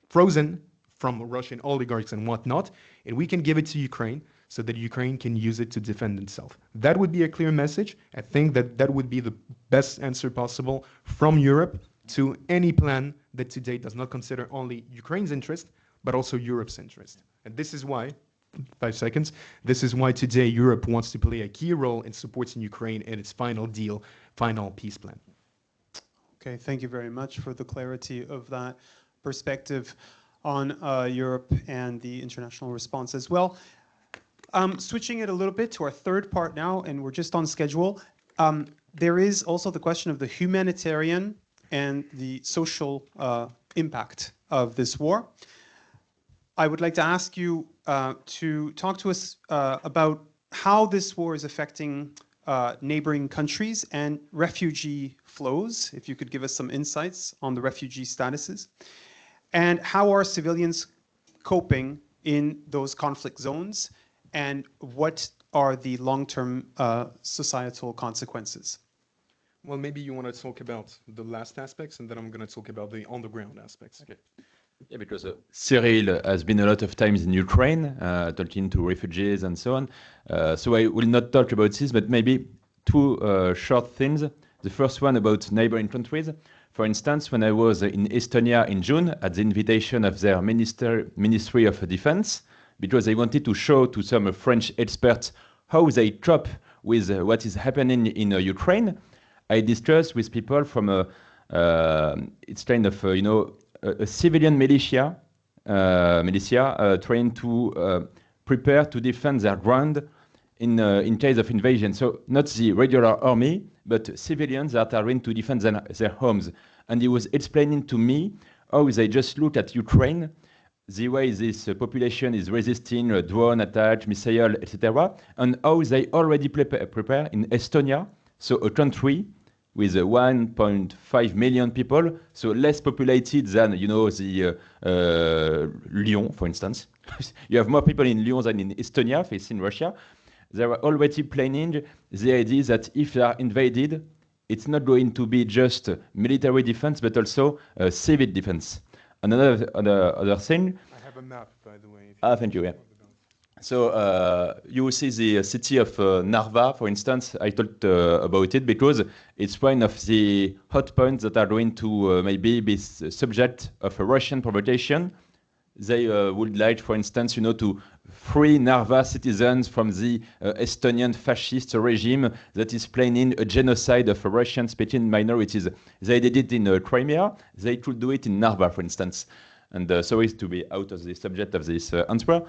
frozen from Russian oligarchs and whatnot, and we can give it to Ukraine so that Ukraine can use it to defend itself. That would be a clear message. I think that would be the best answer possible from Europe to any plan that today does not consider only Ukraine's interest, but also Europe's interest. And this is why, 5 seconds, this is why today Europe wants to play a key role in supporting Ukraine in its final peace plan. Okay, thank you very much for the clarity of that perspective on Europe and the international response as well. Switching it a little bit to our third part now, and we're just on schedule. There is also the question of the humanitarian and the social impact of this war. I would like to ask you to talk to us about how this war is affecting neighboring countries and refugee flows, if you could give us some insights on the refugee statuses, and how are civilians coping in those conflict zones, and what are the long-term societal consequences? Well, maybe you want to talk about the last aspects, and then I'm going to talk about the on-the-ground aspects. Okay. Yeah, because Cyril has been a lot of times in Ukraine, talking to refugees and so on. So I will not talk about this, but maybe two short things. The first one about neighboring countries. For instance, when I was in Estonia in June at the invitation of their Ministry of Defense, because they wanted to show to some French experts how they cope with what is happening in Ukraine, I discussed with people from it's kind of a civilian militia trying to prepare to defend their ground in case of invasion. So not the regular army, but civilians that are going to defend their homes. And he was explaining to me how they just look at Ukraine, the way this population is resisting drone attack, missile, etc., and how they already prepare in Estonia, so a country with 1.5 million people, so less populated than, the Lyon, for instance. You have more people in Lyon than in Estonia, facing Russia. They were already planning the idea that if they are invaded, it's not going to be just military defense, but also civil defense. Another thing. I have a map, by the way. Thank you. Yeah. So you see the city of Narva, for instance. I talked about it because it's one of the hot points that are going to maybe be subject of a Russian provocation. They would like, for instance, to free Narva citizens from the Estonian fascist regime that is planning a genocide of Russian-speaking minorities. They did it in Crimea. They could do it in Narva, for instance. And sorry to be out of the subject of this answer.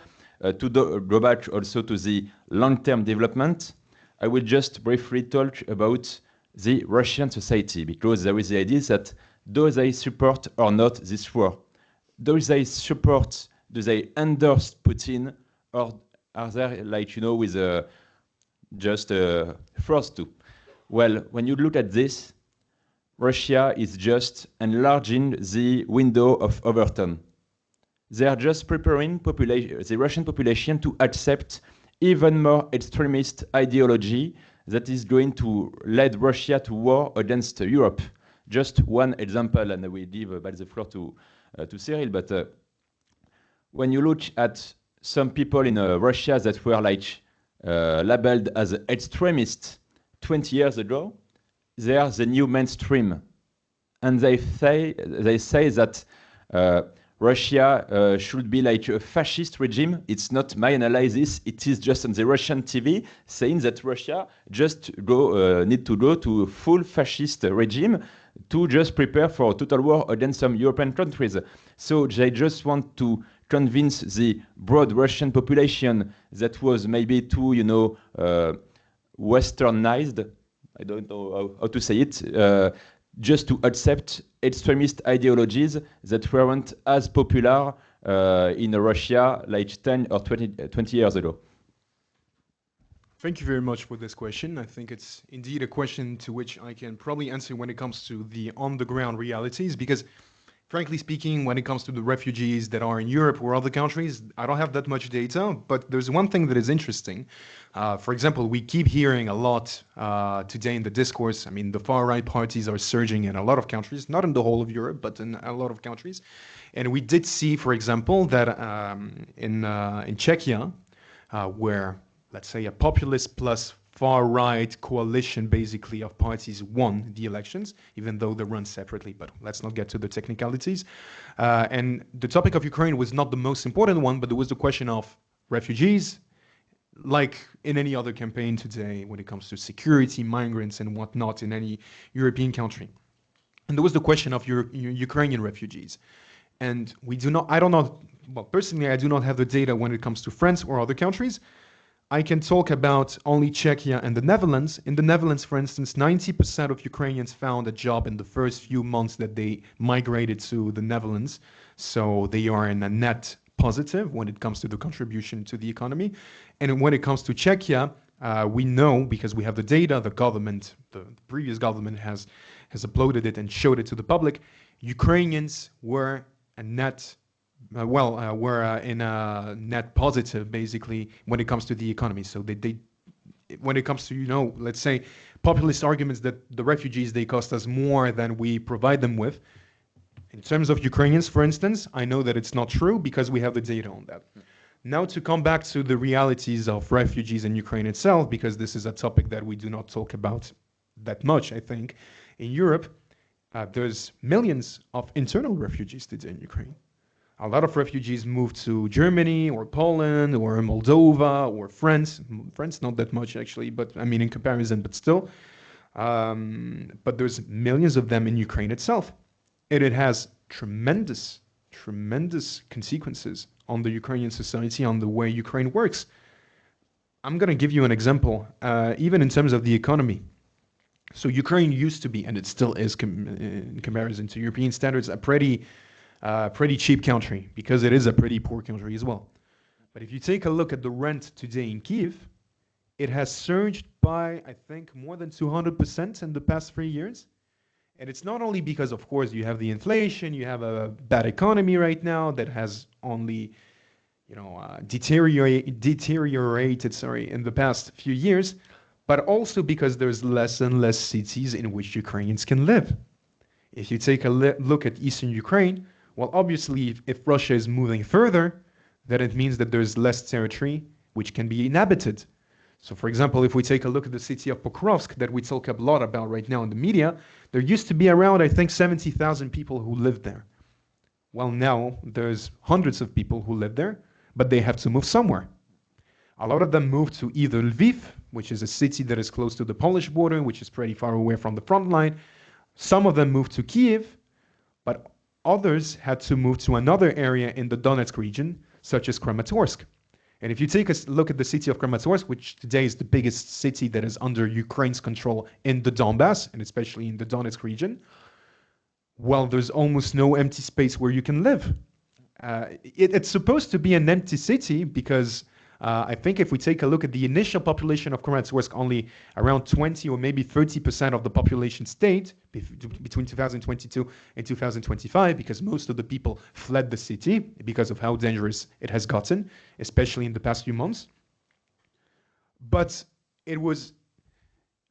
To go back also to the long-term development, I will just briefly talk about the Russian society, because there is the idea that do they support or not this war? Do they endorse Putin, or are they with just forced to? Well, when you look at this, Russia is just enlarging the window of Overton. They are just preparing the Russian population to accept even more extremist ideology that is going to lead Russia to war against Europe. Just one example, and I will give back the floor to Cyril, but when you look at some people in Russia that were labeled as extremists 20 years ago, they are the new mainstream. And they say that Russia should be like a fascist regime. It's not my analysis. It is just on the Russian TV saying that Russia just need to go to a full fascist regime to just prepare for a total war against some European countries. So they just want to convince the broad Russian population that was maybe too, westernized. I don't know how to say it. Just to accept extremist ideologies that weren't as popular in Russia like 10 or 20 years ago. Thank you very much for this question. I think it's indeed a question to which I can probably answer when it comes to the on-the-ground realities, because frankly speaking, when it comes to the refugees that are in Europe or other countries, I don't have that much data, but there's one thing that is interesting. For example, we keep hearing a lot today in the discourse. I mean, the far-right parties are surging in a lot of countries, not in the whole of Europe, but in a lot of countries. And we did see, for example, that in Czechia, where, let's say, a populist plus far-right coalition basically of parties won the elections, even though they run separately, but let's not get to the technicalities. And the topic of Ukraine was not the most important one, but there was the question of refugees, like in any other campaign today when it comes to security, migrants and whatnot in any European country. And there was the question of Ukrainian refugees. And I don't know, well, personally, I do not have the data when it comes to France or other countries. I can talk about only Czechia and the Netherlands. In the Netherlands, for instance, 90% of Ukrainians found a job in the first few months that they migrated to the Netherlands. So they are in a net positive when it comes to the contribution to the economy. And when it comes to Czechia, we know, because we have the data, the previous government has uploaded it and showed it to the public, Ukrainians were a net we're in a net positive, basically, when it comes to the economy. So when it comes to, let's say, populist arguments that the refugees, they cost us more than we provide them with. In terms of Ukrainians, for instance, I know that it's not true because we have the data on that. Now to come back to the realities of refugees in Ukraine itself, because this is a topic that we do not talk about that much, I think. In Europe, there's millions of internal refugees today in Ukraine. A lot of refugees moved to Germany or Poland or Moldova or France. France, not that much actually, but I mean in comparison, but still. But there's millions of them in Ukraine itself. And it has tremendous consequences on the Ukrainian society, on the way Ukraine works. I'm going to give you an example, even in terms of the economy. So Ukraine used to be, and it still is in comparison to European standards, a pretty cheap country, because it is a pretty poor country as well. But if you take a look at the rent today in Kyiv, it has surged by, I think, more than 200% in the past 3 years. And it's not only because, of course, you have the inflation, you have a bad economy right now that has only, deteriorated in the past few years, but also because there's less and less cities in which Ukrainians can live. If you take a look at eastern Ukraine, well, obviously, if Russia is moving further, then it means that there's less territory which can be inhabited. So, for example, if we take a look at the city of Pokrovsk that we talk a lot about right now in the media, there used to be around, I think, 70,000 people who lived there. Well, now there's hundreds of people who live there, but they have to move somewhere. A lot of them moved to either Lviv, which is a city that is close to the Polish border, which is pretty far away from the front line. Some of them moved to Kiev, but others had to move to another area in the Donetsk region, such as Kramatorsk. And if you take a look at the city of Kramatorsk, which today is the biggest city that is under Ukraine's control in the Donbass, and especially in the Donetsk region, well, there's almost no empty space where you can live. It's supposed to be an empty city because I think if we take a look at the initial population of Kramatorsk, only around 20 or maybe 30% of the population stayed between 2022 and 2025, because most of the people fled the city because of how dangerous it has gotten, especially in the past few months. But it was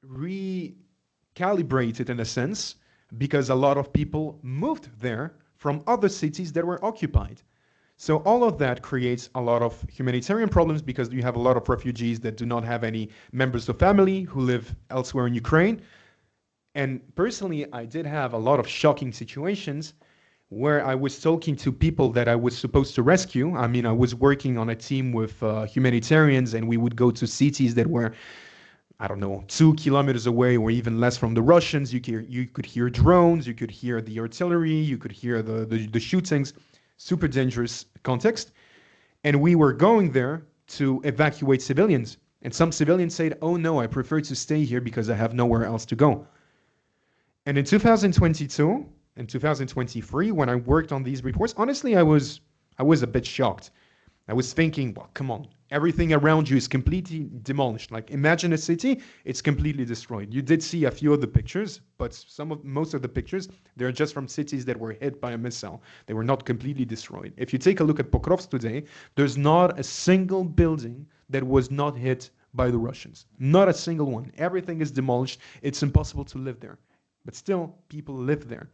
recalibrated in a sense because a lot of people moved there from other cities that were occupied. So all of that creates a lot of humanitarian problems because you have a lot of refugees that do not have any members of family who live elsewhere in Ukraine. And personally, I did have a lot of shocking situations where I was talking to people that I was supposed to rescue. I mean, I was working on a team with humanitarians, and we would go to cities that were, I don't know, 2 kilometers away or even less from the Russians. You could hear drones, you could hear the artillery, you could hear the shootings. Super dangerous context. And we were going there to evacuate civilians. And some civilians said, oh no, I prefer to stay here because I have nowhere else to go. And in 2022 and 2023, when I worked on these reports, honestly, I was a bit shocked. I was thinking, well, come on, everything around you is completely demolished. Like, imagine a city, it's completely destroyed. You did see a few of the pictures, but most of the pictures, they're just from cities that were hit by a missile. They were not completely destroyed. If you take a look at Pokrovsk today, there's not a single building that was not hit by the Russians. Not a single one. Everything is demolished. It's impossible to live there. But still, people live there.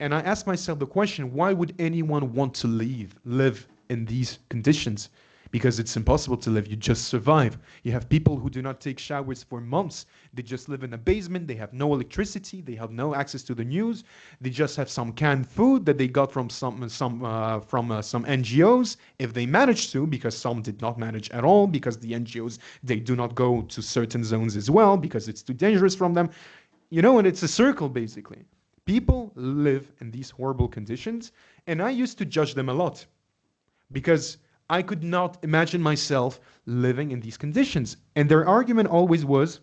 And I asked myself the question, why would anyone want to live in these conditions? Because it's impossible to live. You just survive. You have people who do not take showers for months. They just live in a basement. They have no electricity. They have no access to the news. They just have some canned food that they got from some NGOs, if they managed to, because some did not manage at all, because the NGOs, they do not go to certain zones as well, because it's too dangerous from them. You know, and it's a circle, basically. People live in these horrible conditions, and I used to judge them a lot, because I could not imagine myself living in these conditions. And their argument always was,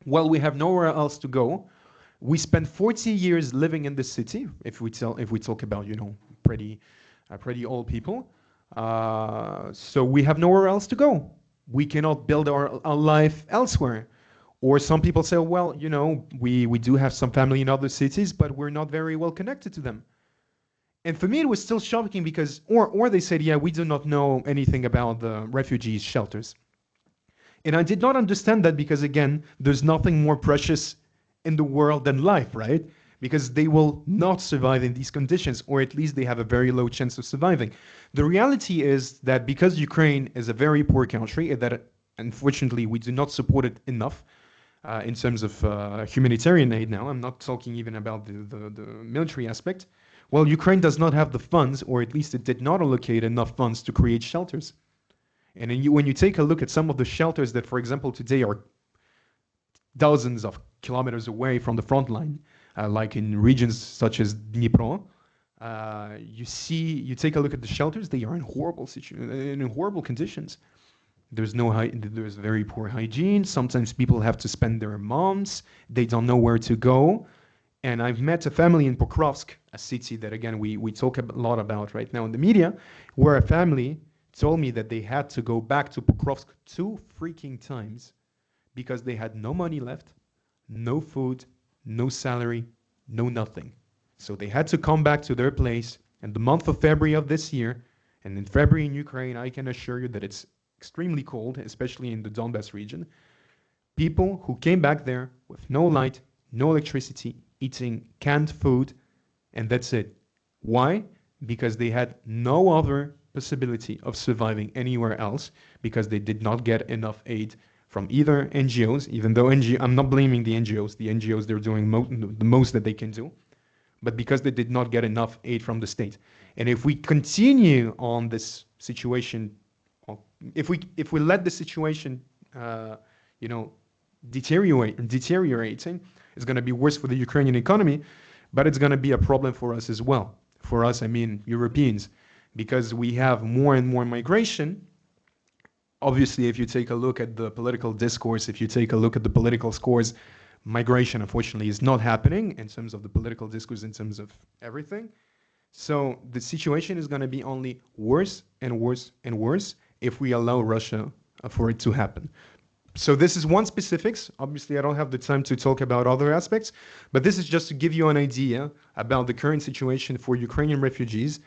well, we have nowhere else to go. We spent 40 years living in the city, if we talk about, you know, pretty old people. So we have nowhere else to go. We cannot build our life elsewhere. Or some people say, well, you know, we do have some family in other cities, but we're not very well connected to them. And for me, it was still shocking because, or they said, yeah, we do not know anything about the refugee shelters. And I did not understand that because, again, there's nothing more precious in the world than life, right? Because they will not survive in these conditions, or at least they have a very low chance of surviving. The reality is that because Ukraine is a very poor country, and that unfortunately we do not support it enough in terms of humanitarian aid now, I'm not talking even about the military aspect. Well, Ukraine does not have the funds, or at least it did not allocate enough funds to create shelters. And when you take a look at some of the shelters that, for example, today are dozens of kilometers away from the front line, like in regions such as Dnipro, you take a look at the shelters, they are in horrible conditions. There's very poor hygiene. Sometimes people have to spend their months. They don't know where to go. And I've met a family in Pokrovsk, a city that, again, we talk a lot about right now in the media, where a family told me that they had to go back to Pokrovsk 2 freaking times because they had no money left, no food, no salary, no nothing. So they had to come back to their place in the month of February of this year. And in February in Ukraine, I can assure you that it's extremely cold, especially in the Donbass region. People who came back there with no light, no electricity, eating canned food, and that's it. Why? Because they had no other possibility of surviving anywhere else, because they did not get enough aid from either NGOs, even though I'm not blaming the NGOs. The NGOs, they're doing the most that they can do, but because they did not get enough aid from the state. And if we continue on this situation, if we let the situation, deteriorating, it's going to be worse for the Ukrainian economy, but it's going to be a problem for us as well. For us, I mean Europeans, because we have more and more migration. Obviously, if you take a look at the political discourse, if you take a look at the political scores, migration, unfortunately, is not happening in terms of the political discourse, in terms of everything. So the situation is going to be only worse and worse and worse if we allow Russia for it to happen. So this is one specifics. Obviously, I don't have the time to talk about other aspects, but this is just to give you an idea about the current situation for Ukrainian refugees.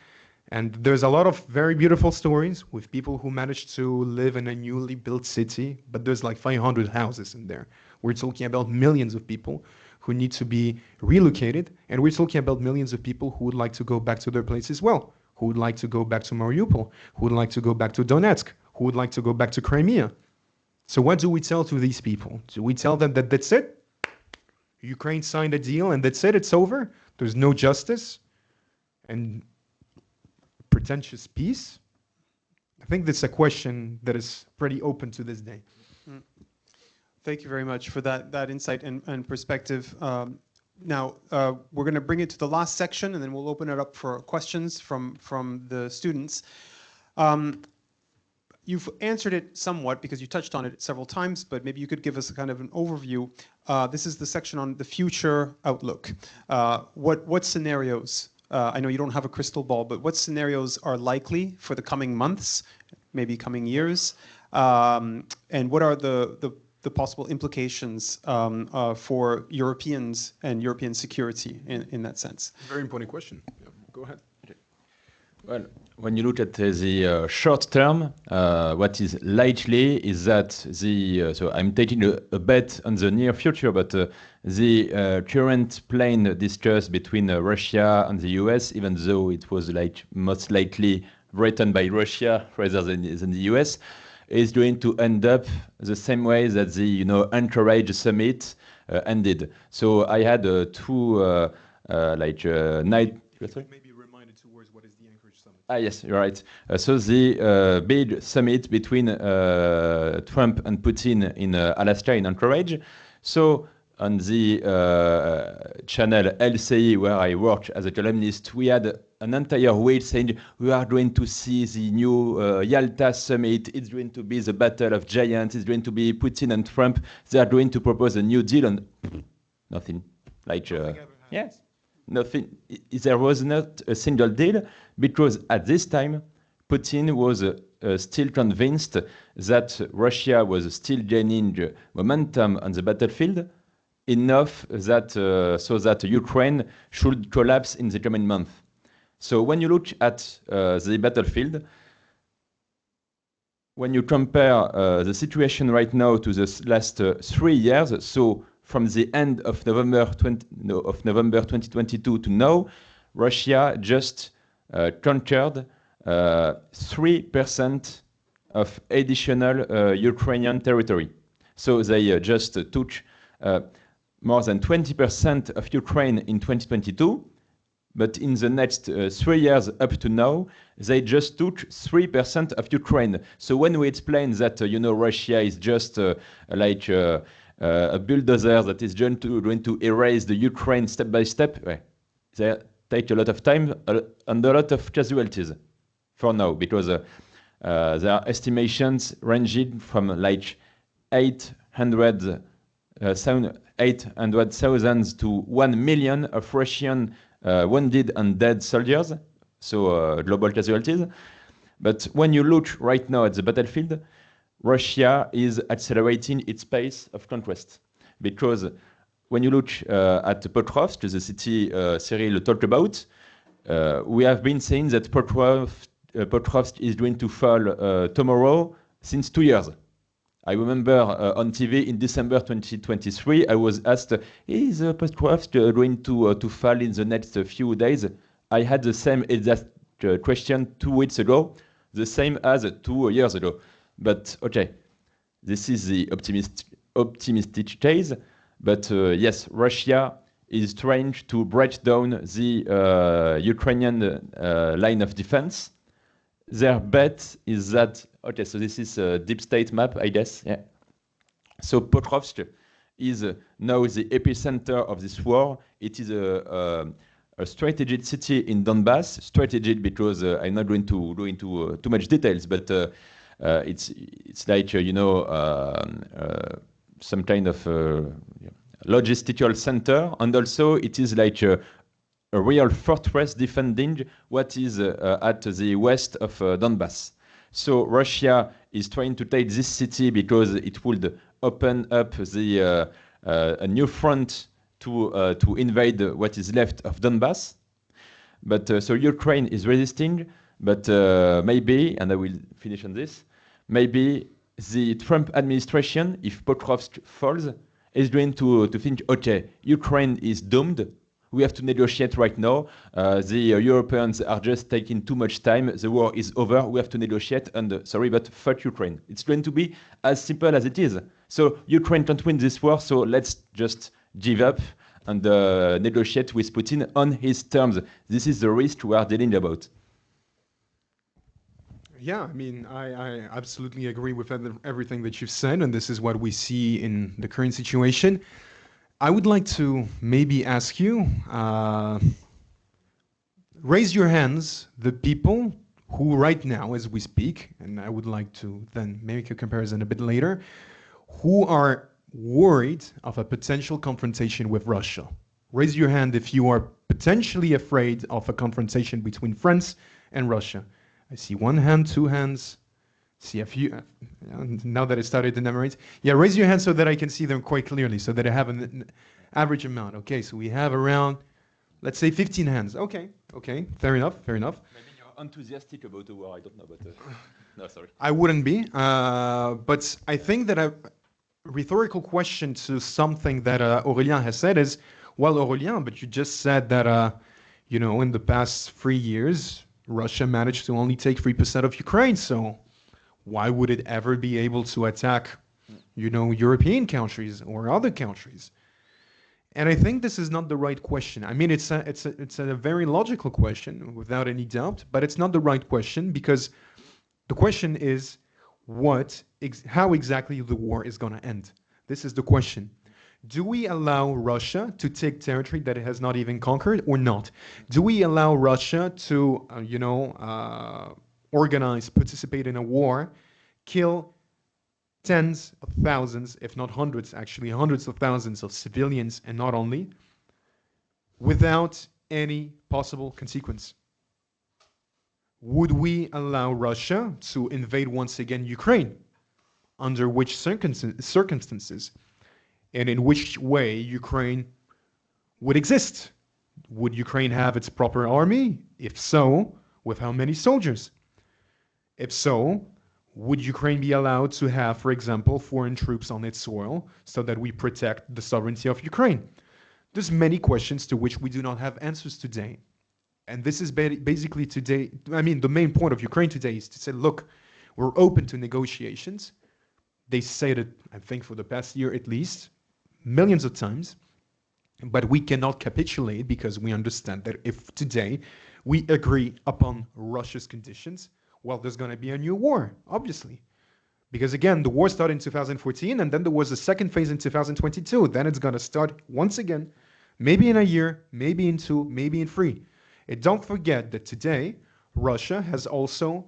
And there's a lot of very beautiful stories with people who managed to live in a newly built city, but there's like 500 houses in there. We're talking about millions of people who need to be relocated, and we're talking about millions of people who would like to go back to their place as well, who would like to go back to Mariupol, who would like to go back to Donetsk, who would like to go back to Crimea. So what do we tell to these people? Do we tell them that that's it? Ukraine signed a deal and that's it, it's over? There's no justice and pretentious peace? I think that's a question that is pretty open to this day. Thank you very much for that insight and perspective. Now, we're going to bring it to the last section, and then we'll open it up for questions from the students. You've answered it somewhat because you touched on it several times, but maybe you could give us a kind of an overview. This is the section on the future outlook. What scenarios, I know you don't have a crystal ball, but what scenarios are likely for the coming months, maybe coming years? And what are the possible implications for Europeans and European security in that sense? Very important question. Yeah, go ahead. Well, when you look at the short term, what is likely is that so I'm taking a bet on the near future, but the current plane discussed between Russia and the US, even though it was like most likely written by Russia rather than the US, is going to end up the same way that the Anchorage summit ended. So I had two night. Maybe remind it towards what is the Anchorage summit. Yes, you're right. So the big summit between Trump and Putin in Alaska, in Anchorage. So on the channel LCI, where I work as a columnist, we had an entire week saying we are going to see the new Yalta summit. It's going to be the battle of giants. It's going to be Putin and Trump. They are going to propose a new deal, and nothing. Yes. Nothing. There was not a single deal, because at this time, Putin was still convinced that Russia was still gaining momentum on the battlefield, enough that so that Ukraine should collapse in the coming month. So when you look at the battlefield, when you compare the situation right now to the last 3 years, so from the end of November 2022 to now, Russia just conquered 3% of additional Ukrainian territory. So they just took more than 20% of Ukraine in 2022, but in the next 3 years up to now, they just took 3% of Ukraine. So when we explain that Russia is just like a bulldozer that is going to erase the Ukraine step by step, they take a lot of time and a lot of casualties for now, because there are estimations ranging from like 800,000 to 1 million of Russian wounded and dead soldiers, so global casualties. But when you look right now at the battlefield, Russia is accelerating its pace of conquest, because when you look at Pokrovsk, the city Cyril talked about, we have been saying that Pokrovsk is going to fall tomorrow since 2 years. I remember on TV in December 2023, I was asked, is Postcraft going to fall in the next few days? I had the same exact question 2 weeks ago, the same as 2 years ago. But okay, this is the optimistic case. But yes, Russia is trying to break down the Ukrainian line of defense. Their bet is that, okay, so this is a deep state map, I guess, yeah. So Pokrovsk is now the epicenter of this war. It is a strategic city in Donbass, strategic because I'm not going to go into too much details, but it's like, some kind of logistical center, and also it is like a real fortress defending what is at the west of Donbass. So Russia is trying to take this city because it would open up a new front to invade what is left of Donbass. But so Ukraine is resisting, but maybe, and I will finish on this, maybe the Trump administration, if Pokrovsk falls, is going to think, okay, Ukraine is doomed. We have to negotiate right now. The Europeans are just taking too much time. The war is over. We have to negotiate. And sorry, but fuck Ukraine. It's going to be as simple as it is. So Ukraine can't win this war. So let's just give up and negotiate with Putin on his terms. This is the risk we are dealing about. Yeah, I mean, I absolutely agree with everything that you've said, and this is what we see in the current situation. I would like to maybe ask you, raise your hands, the people who right now, as we speak, and I would like to then make a comparison a bit later, who are worried of a potential confrontation with Russia. Raise your hand if you are potentially afraid of a confrontation between France and Russia. I see one hand, two hands. See a few, now that I started to enumerate. Yeah, raise your hand so that I can see them quite clearly, so that I have an average amount. Okay, so we have around, let's say 15 hands. Okay, fair enough. Maybe you're enthusiastic about the war, I don't know, but no, sorry. I wouldn't be, but I think that a rhetorical question to something that Aurélien has said is, well, Aurélien, but you just said that, in the past 3 years, Russia managed to only take 3% of Ukraine, so why would it ever be able to attack, European countries or other countries? And I think this is not the right question. I mean, it's a very logical question, without any doubt, but it's not the right question because the question is how exactly the war is going to end. This is the question. Do we allow Russia to take territory that it has not even conquered or not? Do we allow Russia to, organize, participate in a war, kill tens of thousands, if not hundreds, actually hundreds of thousands of civilians, and not only, without any possible consequence? Would we allow Russia to invade once again Ukraine? Under which circumstances? And in which way Ukraine would exist? Would Ukraine have its proper army? If so, with how many soldiers? If so, would Ukraine be allowed to have, for example, foreign troops on its soil so that we protect the sovereignty of Ukraine? There's many questions to which we do not have answers today. And this is basically today, the main point of Ukraine today is to say, look, we're open to negotiations. They say that, I think for the past year at least, millions of times, but we cannot capitulate because we understand that if today we agree upon Russia's conditions, well, there's going to be a new war, obviously. Because again, the war started in 2014, and then there was a second phase in 2022. Then it's going to start once again, maybe in a year, maybe in 2, maybe in 3. And don't forget that today, Russia has also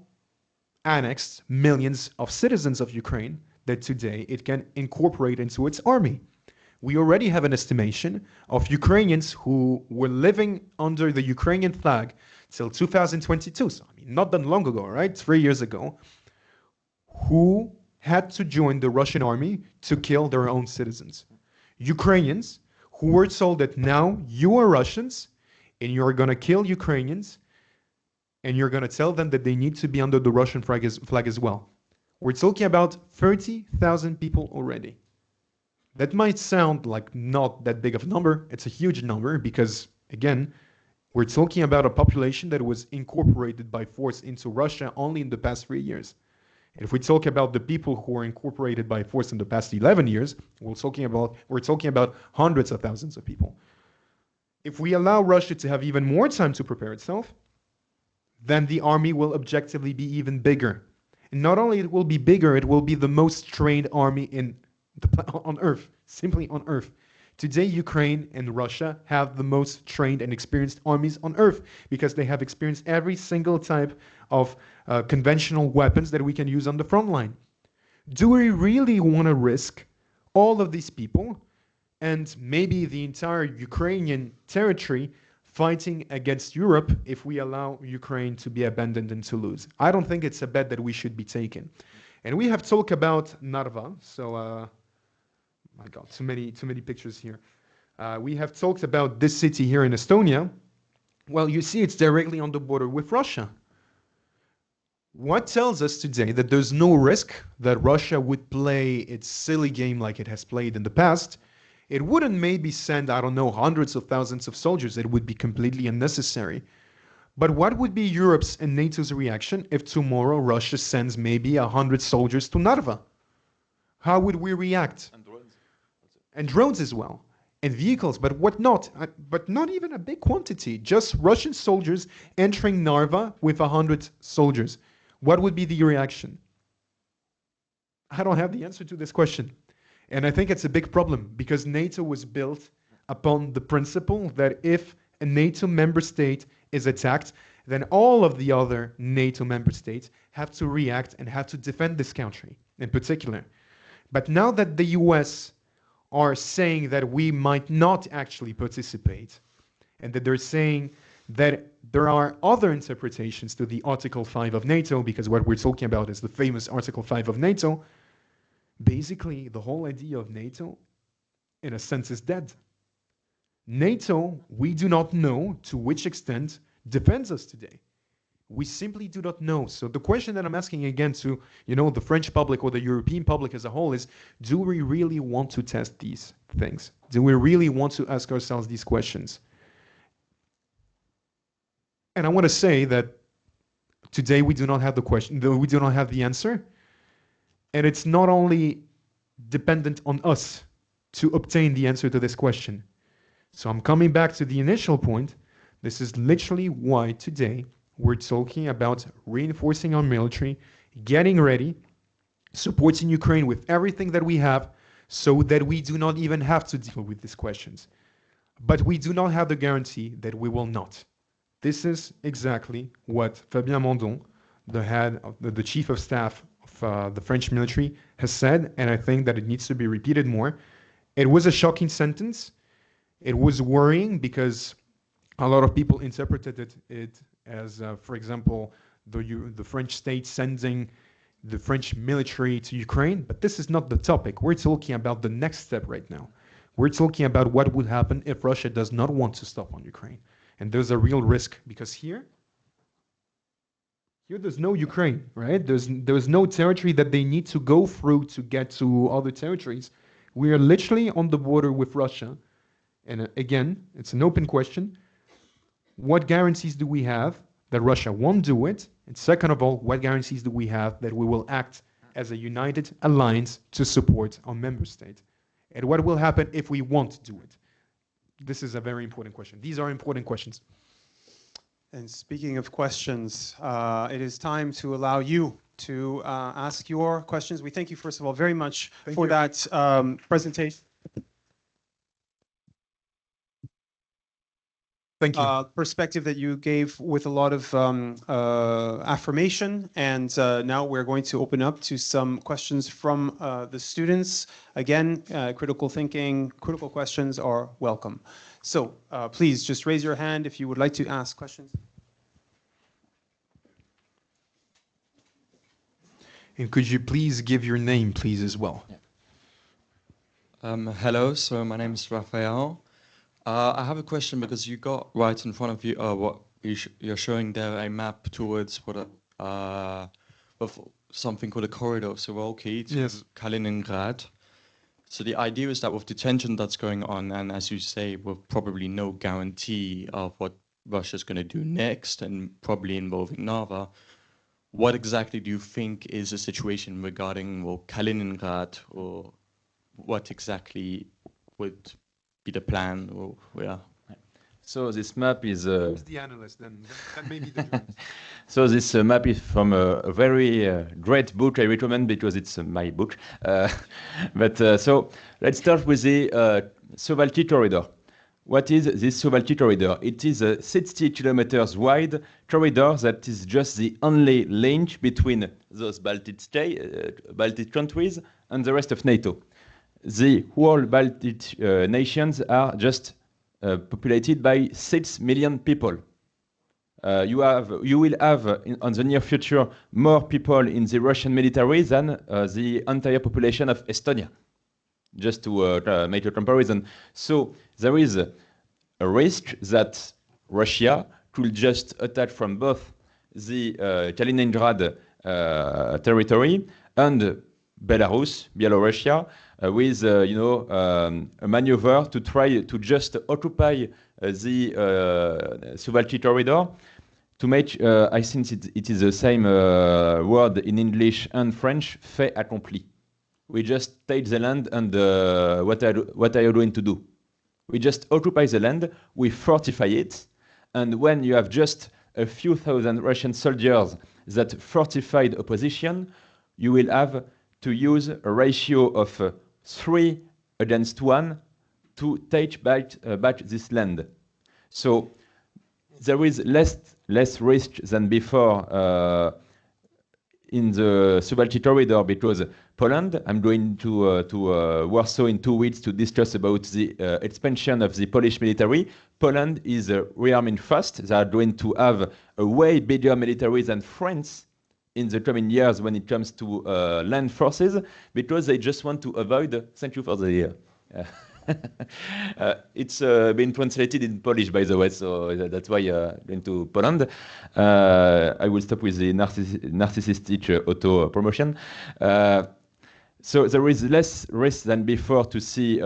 annexed millions of citizens of Ukraine that today it can incorporate into its army. We already have an estimation of Ukrainians who were living under the Ukrainian flag till 2022, so not that long ago, right? 3 years ago, who had to join the Russian army to kill their own citizens. Ukrainians who were told that now you are Russians and you're going to kill Ukrainians and you're going to tell them that they need to be under the Russian flag as well. We're talking about 30,000 people already. That might sound like not that big of a number. It's a huge number because, again, we're talking about a population that was incorporated by force into Russia only in the past 3 years. And if we talk about the people who were incorporated by force in the past 11 years, we're talking about hundreds of thousands of people. If we allow Russia to have even more time to prepare itself, then the army will objectively be even bigger. And not only it will be bigger, it will be the most trained army on Earth, simply on Earth. Today, Ukraine and Russia have the most trained and experienced armies on Earth because they have experienced every single type of conventional weapons that we can use on the front line. Do we really want to risk all of these people and maybe the entire Ukrainian territory fighting against Europe if we allow Ukraine to be abandoned and to lose? I don't think it's a bet that we should be taking. And we have talked about Narva, so my God, too many pictures here. We have talked about this city here in Estonia. Well, you see it's directly on the border with Russia. What tells us today that there's no risk that Russia would play its silly game like it has played in the past? It wouldn't maybe send, I don't know, hundreds of thousands of soldiers. It would be completely unnecessary. But what would be Europe's and NATO's reaction if tomorrow Russia sends maybe 100 soldiers to Narva? How would we react? And drones as well, and vehicles, but what not? But not even a big quantity, just Russian soldiers entering Narva with 100 soldiers. What would be the reaction? I don't have the answer to this question. And I think it's a big problem because NATO was built upon the principle that if a NATO member state is attacked, then all of the other NATO member states have to react and have to defend this country in particular. But now that the US are saying that we might not actually participate, and that they're saying that there are other interpretations to the Article 5 of NATO, because what we're talking about is the famous Article 5 of NATO, basically the whole idea of NATO, in a sense, is dead. NATO, we do not know to which extent defends us today. We simply do not know. So the question that I'm asking again to, the French public or the European public as a whole is, do we really want to test these things? Do we really want to ask ourselves these questions? And I want to say that today we do not have the question, we do not have the answer. And it's not only dependent on us to obtain the answer to this question. So I'm coming back to the initial point. This is literally why today we're talking about reinforcing our military, getting ready, supporting Ukraine with everything that we have so that we do not even have to deal with these questions. But we do not have the guarantee that we will not. This is exactly what Fabien Mandon, the chief of staff of the French military, has said, and I think that it needs to be repeated more. It was a shocking sentence. It was worrying because a lot of people interpreted it as, for example, the French state sending the French military to Ukraine, but this is not the topic. We're talking about the next step right now. We're talking about what would happen if Russia does not want to stop on Ukraine. And there's a real risk because here there's no Ukraine, right? There's no territory that they need to go through to get to other territories. We are literally on the border with Russia. And again, it's an open question. What guarantees do we have that Russia won't do it? And second of all, what guarantees do we have that we will act as a united alliance to support our member state? And what will happen if we won't do it? This is a very important question. These are important questions. And speaking of questions, it is time to allow you to ask your questions. We thank you, first of all, very much for that presentation. Thank you. Perspective that you gave with a lot of affirmation. And now we're going to open up to some questions from the students. Again, critical thinking, critical questions are welcome. So please just raise your hand if you would like to ask questions. And could you please give your name, please, as well? Yeah. Hello, so my name is Raphael. I have a question because you got right in front of you what you're showing there, a map towards what something called a corridor, so we're okay to Yes. Kaliningrad. So the idea is that with the tension that's going on, and as you say, with probably no guarantee of what Russia's going to do next, and probably involving Narva, what exactly do you think is the situation regarding, well, Kaliningrad, or what exactly would be the plan, or yeah? So this map is Who's the analyst then? That may be the difference. so this map is from a very great book I recommend because it's my book. So let's start with the Suwalki corridor. What is this Suwalki corridor? It is a 60 kilometers wide corridor that is just the only link between those Baltic countries and the rest of NATO. The whole Baltic nations are just populated by 6 million people. You will have on the near future more people in the Russian military than the entire population of Estonia, just to make a comparison. So there is a risk that Russia could just attack from both the Kaliningrad territory and Belarus, with a maneuver to try to just occupy the Suwalki corridor to make, I think it is the same word in English and French, fait accompli. We just take the land and what are you going to do? We just occupy the land, we fortify it, and when you have just a few thousand Russian soldiers that fortified a position, you will have to use a ratio of 3 against 1 to take back this land. So there is less risk than before in the Suwalki corridor because Poland, I'm going to Warsaw in 2 weeks to discuss about the expansion of the Polish military. Poland is rearming fast. They are going to have a way bigger military than France in the coming years when it comes to land forces, because they just want to avoid, thank you for the, it's been translated in Polish, by the way, so that's why going to Poland. I will stop with the narcissistic auto-promotion. So there is less risk than before to see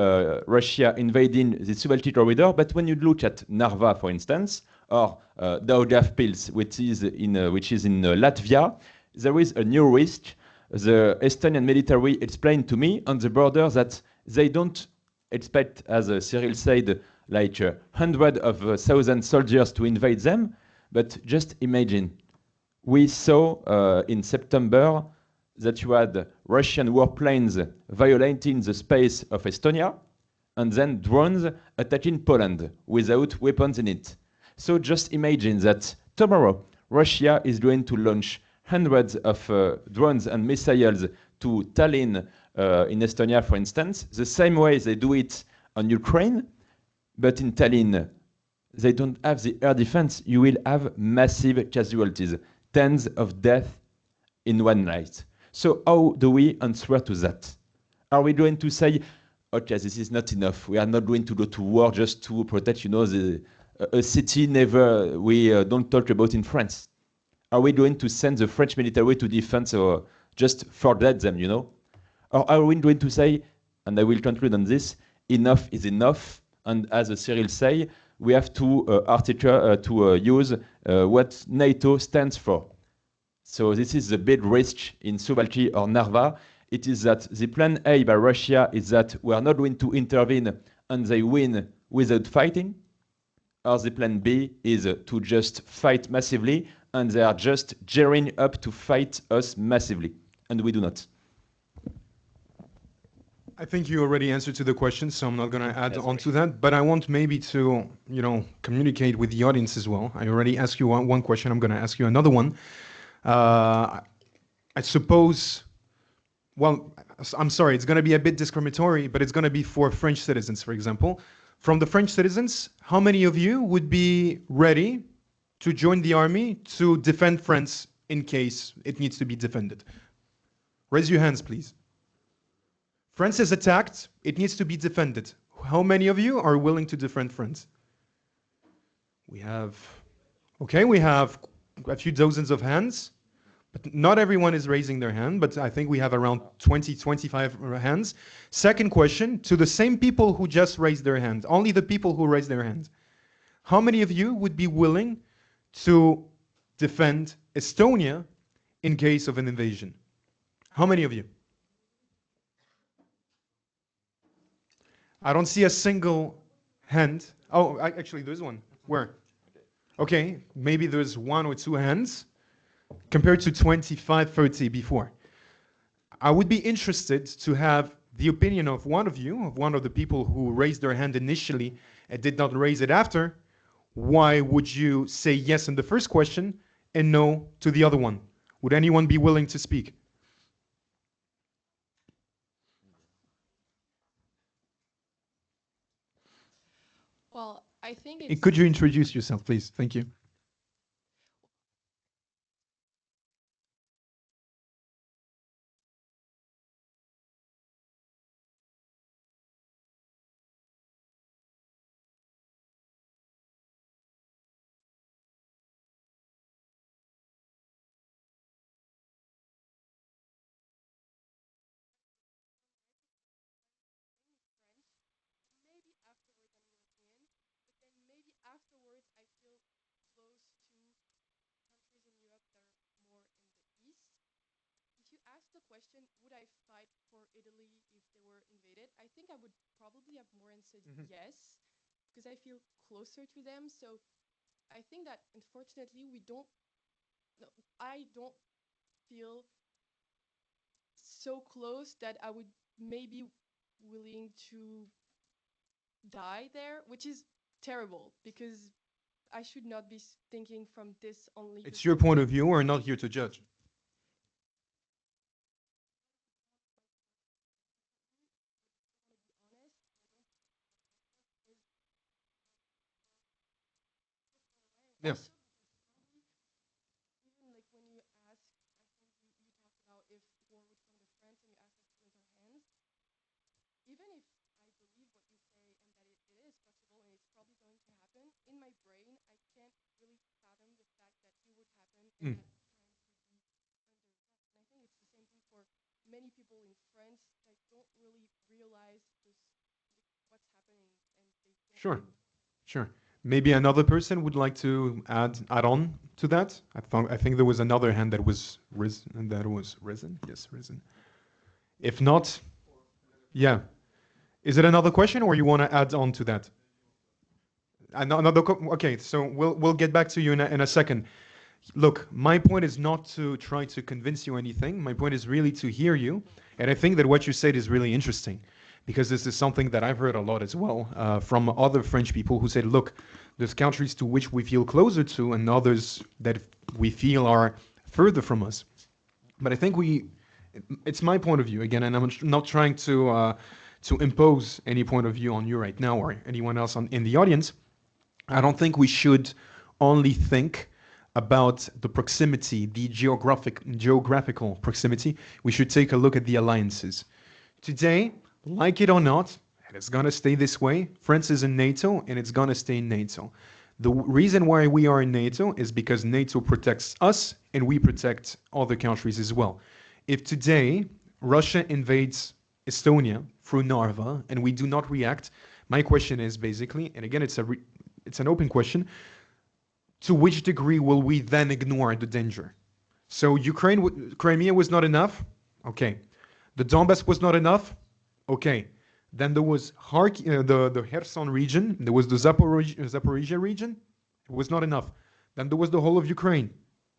Russia invading the Suwalki corridor, but when you look at Narva, for instance, or Daugavpils, which is in Latvia, there is a new risk. The Estonian military explained to me on the border that they don't expect, as Cyril said, like hundreds of thousand soldiers to invade them, but just imagine. We saw in September that you had Russian warplanes violating the space of Estonia, and then drones attacking Poland without weapons in it. So just imagine that tomorrow Russia is going to launch hundreds of drones and missiles to Tallinn in Estonia, for instance, the same way they do it on Ukraine, but in Tallinn, they don't have the air defense. You will have massive casualties, tens of deaths in one night. So how do we answer to that? Are we going to say, okay, this is not enough. We are not going to go to war just to protect, a city we don't talk about in France? Are we going to send the French military to defend or just forget them, Or are we going to say, and I will conclude on this, enough is enough, and as Cyril say, we have to use what NATO stands for. So this is the big risk in Suwalki or Narva. It is that the plan A by Russia is that we are not going to intervene and they win without fighting, or the plan B is to just fight massively and they are just gearing up to fight us massively, and we do not. I think you already answered to the question, so I'm not going to add on to that. But I want maybe to, communicate with the audience as well. I already asked you one question. I'm going to ask you another one. I suppose, well, I'm sorry, it's going to be a bit discriminatory, but it's going to be for French citizens, for example. From the French citizens, how many of you would be ready to join the army to defend France in case it needs to be defended? Raise your hands, please. France is attacked, it needs to be defended. How many of you are willing to defend France? We have a few dozens of hands, But not everyone is raising their hand, but I think we have around 20, 25 hands. Second question, to the same people who just raised their hand, only the people who raised their hand. How many of you would be willing to defend Estonia in case of an invasion? How many of you? I don't see a single hand. Oh, actually, there's one. Where? Okay, maybe there's 1 or 2 hands compared to 25, 30 before. I would be interested to have the opinion of one of you, of one of the people who raised their hand initially and did not raise it after. Why would you say yes in the first question and no to the other one? Would anyone be willing to speak? Well, I think it's... Could you introduce yourself, please? Thank you. Afterwards, I feel close to countries in Europe that are more in the east. If you ask the question, would I fight for Italy if they were invaded? I think I would probably have more answered yes, because I feel closer to them. So I think that unfortunately I don't feel so close that I would maybe willing to die there, which is terrible because I should not be thinking from this only. It's your point of view. We're not here to judge. Yeah. Even like when you ask, I think you talked about if war would come to France and you asked us to raise our hands. Even if I believe what you say and that it is possible and it's probably going to happen, in my brain I can't really fathom the fact that it would happen and that France would be under attack. And I think it's the same thing for many people in France that don't really realize just what's happening and they don't. Sure, sure. Maybe another person would like to add on to that. I think there was another hand that was risen. Yes, risen. If not, yeah. Is it another question, or you want to add on to that? Okay, so we'll get back to you in a second. Look, my point is not to try to convince you anything. My point is really to hear you, and I think that what you said is really interesting, because this is something that I've heard a lot as well from other French people who said, look, there's countries to which we feel closer to and others that we feel are further from us. But I think it's my point of view, again, and I'm not trying to impose any point of view on you right now or anyone else in the audience. I don't think we should only think about the proximity, the geographical proximity. We should take a look at the alliances. Today, like it or not, and it's going to stay this way, France is in NATO and it's going to stay in NATO. The reason why we are in NATO is because NATO protects us and we protect other countries as well. If today Russia invades Estonia through Narva and we do not react, my question is basically, and again it's an open question, to which degree will we then ignore the danger? So Crimea was not enough? Okay. The Donbass was not enough? Okay. Then there was the Kherson region, there was the Zaporizhia region, it was not enough. Then there was the whole of Ukraine,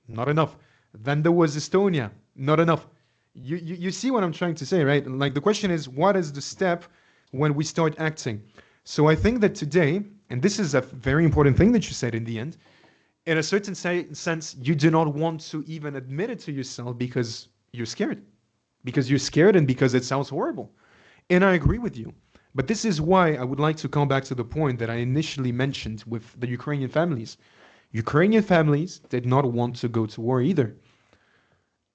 not enough. Then there was Estonia, not enough. You see what I'm trying to say, right? Like the question is, what is the step when we start acting? So I think that today, and this is a very important thing that you said in the end, in a certain sense, you do not want to even admit it to yourself because you're scared. Because you're scared and because it sounds horrible. And I agree with you. But this is why I would like to come back to the point that I initially mentioned with the Ukrainian families. Ukrainian families did not want to go to war either.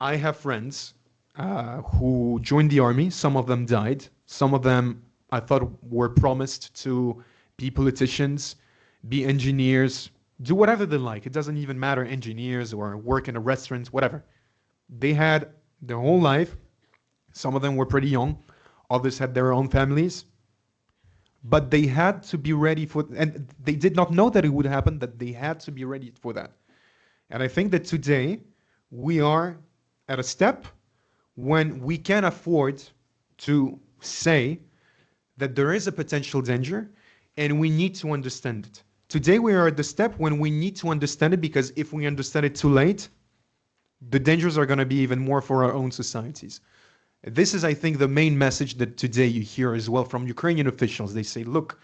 I have friends who joined the army. Some of them died. Some of them, I thought, were promised to be politicians, be engineers, do whatever they like. It doesn't even matter, engineers or work in a restaurant, whatever. They had their whole life. Some of them were pretty young. Others had their own families. But they had to be ready for, and they did not know that it would happen, that they had to be ready for that. And I think that today we are at a step when we can afford to say that there is a potential danger and we need to understand it. Today we are at the step when we need to understand it, because if we understand it too late, the dangers are going to be even more for our own societies. This is, I think, the main message that today you hear as well from Ukrainian officials. They say, look,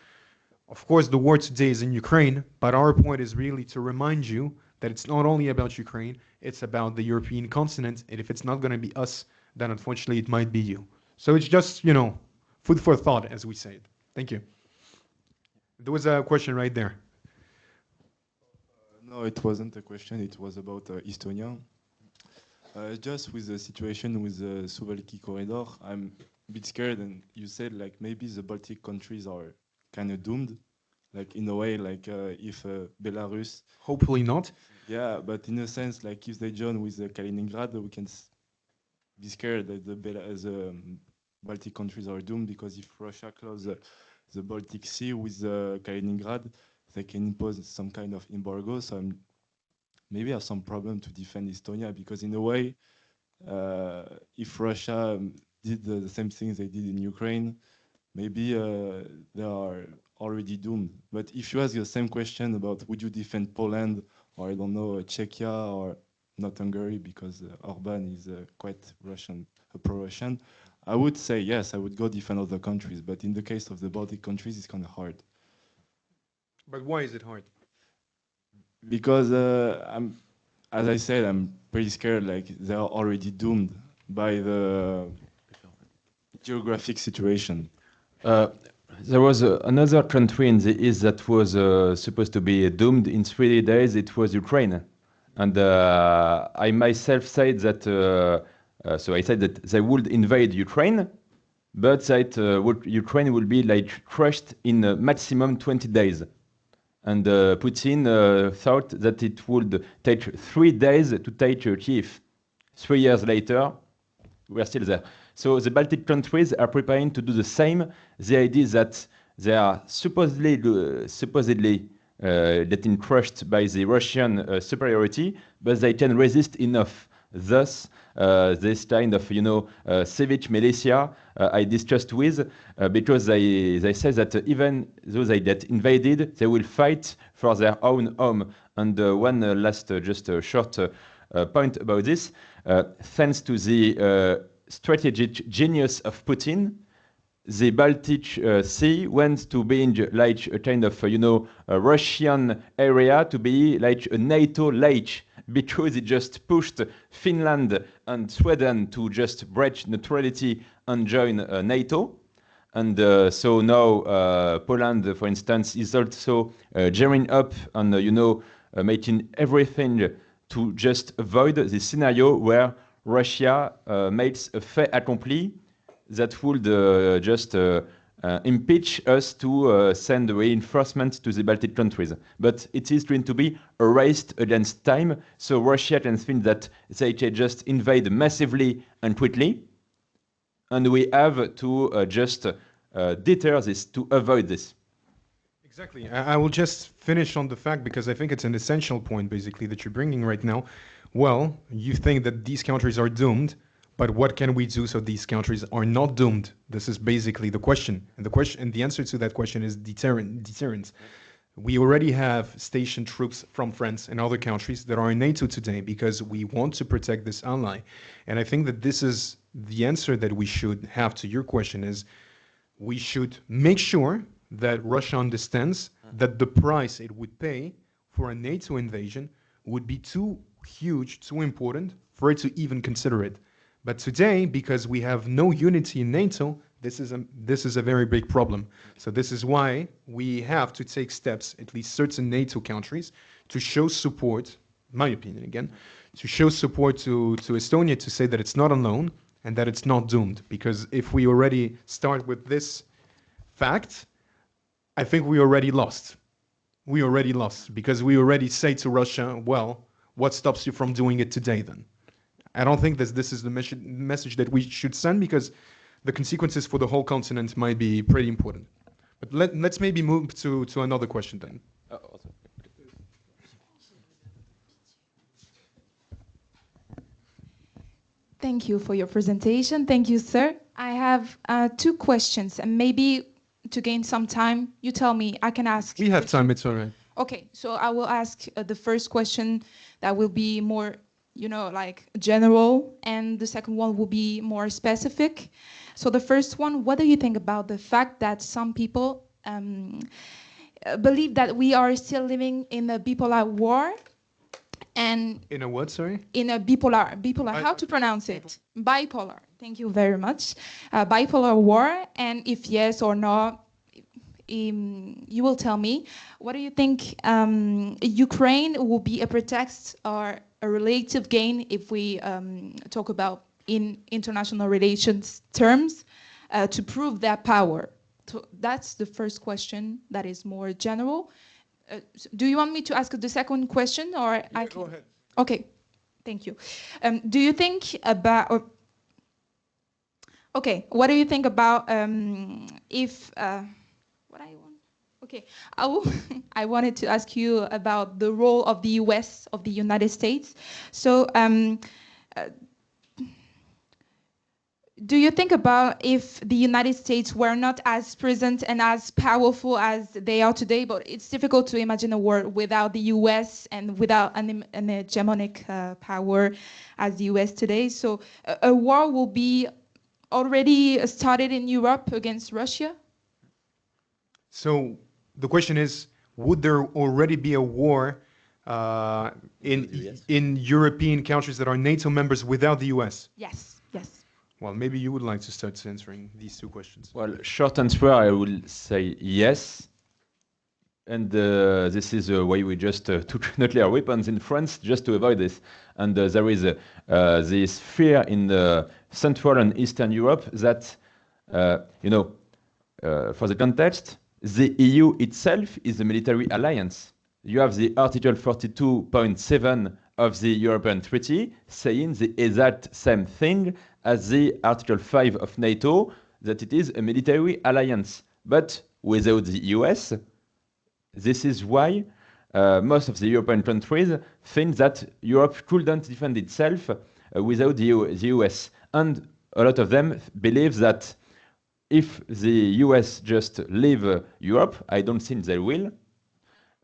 of course the war today is in Ukraine, but our point is really to remind you that it's not only about Ukraine, it's about the European continent, and if it's not going to be us, then unfortunately it might be you. So it's just, food for thought, as we say it. Thank you. There was a question right there. No, it wasn't a question. It was about Estonia. Just with the situation with the Suwalki corridor, I'm a bit scared. And you said like maybe the Baltic countries are kind of doomed, like in a way, like if Belarus. Hopefully not. Yeah, but in a sense, like if they join with Kaliningrad, we can be scared that the Baltic countries are doomed, because if Russia closes the Baltic Sea with Kaliningrad, they can impose some kind of embargo. So maybe have some problem to defend Estonia, because in a way, if Russia did the same things they did in Ukraine, maybe they are already doomed. But if you ask the same question about would you defend Poland, or I don't know, Czechia, or not Hungary, because Orban is quite Russian, pro-Russian, I would say yes, I would go defend other countries. But in the case of the Baltic countries, it's kind of hard. But why is it hard? Because as I said, I'm pretty scared. Like they are already doomed by the geographic situation. There was another country in the east that was supposed to be doomed in 3 days. It was Ukraine, and I myself said that. So I said that they would invade Ukraine, but that Ukraine will be like crushed in maximum 20 days. And Putin thought that it would take 3 days to take Kiev. 3 years later, we are still there. So the Baltic countries are preparing to do the same. The idea is that they are supposedly getting crushed by the Russian superiority, but they can resist enough. Thus, this kind of, civic militia I discussed with, because they say that even though they get invaded, they will fight for their own home. And one last, just a short point about this. Thanks to the strategic genius of Putin, the Baltic Sea went to being like a kind of, a Russian area to be like a NATO lake, because it just pushed Finland and Sweden to just breach neutrality and join NATO. And so now Poland, for instance, is also gearing up and, making everything to just avoid the scenario where Russia makes a fait accompli that would just impeach us to send reinforcements to the Baltic countries. But it is going to be a race against time, so Russia can think that they can just invade massively and quickly, and we have to just deter this, to avoid this. Exactly. I will just finish on the fact, because I think it's an essential point, basically, that you're bringing right now. Well, you think that these countries are doomed, but what can we do so these countries are not doomed? This is basically the question. And the answer to that question is deterrence. We already have stationed troops from France and other countries that are in NATO today because we want to protect this ally. And I think that this is the answer that we should have to your question is we should make sure that Russia understands that the price it would pay for a NATO invasion would be too huge, too important for it to even consider it. But today, because we have no unity in NATO, this is a very big problem. So this is why we have to take steps, at least certain NATO countries, to show support, my opinion again, to show support to Estonia to say that it's not alone and that it's not doomed. Because if we already start with this fact, I think we already lost. We already lost because we already say to Russia, well, what stops you from doing it today then? I don't think that this is the message that we should send, because the consequences for the whole continent might be pretty important. But let's maybe move to another question then. Thank you for your presentation. Thank you, sir. I have 2 questions, and maybe to gain some time, you tell me, I can ask. We have time, it's all right. Okay, so I will ask the first question that will be more, like general, and the second one will be more specific. So the first one, what do you think about the fact that some people believe that we are still living in a bipolar war? And in a what, sorry? In a bipolar, how to pronounce it? Bipolar. Thank you very much. Bipolar war, and if yes or no, you will tell me. What do you think Ukraine will be a pretext or a relative gain if we talk about in international relations terms to prove their power? So that's the first question that is more general. Do you want me to ask the second question, or yeah, I can? Go ahead. Okay, thank you. Do you think about? Okay, what do you think about if? What I want? Okay, I wanted to ask you about the role of the U.S. of the United States. So. Do you think about if the United States were not as present and as powerful as they are today? But it's difficult to imagine a world without the US and without an hegemonic power as the US today. So a war will be already started in Europe against Russia? So the question is, would there already be a war in European countries that are NATO members without the US? Yes, yes. Well, maybe you would like to start answering these 2 questions. Well, short answer, I will say yes. And this is why we just took nuclear weapons in France, just to avoid this. And there is this fear in Central and Eastern Europe that, for the context, the EU itself is a military alliance. You have the Article 42.7 of the European Treaty saying the exact same thing as the Article 5 of NATO, that it is a military alliance. But without the US, this is why most of the European countries think that Europe couldn't defend itself without the US. And a lot of them believe that if the US just leave Europe, I don't think they will,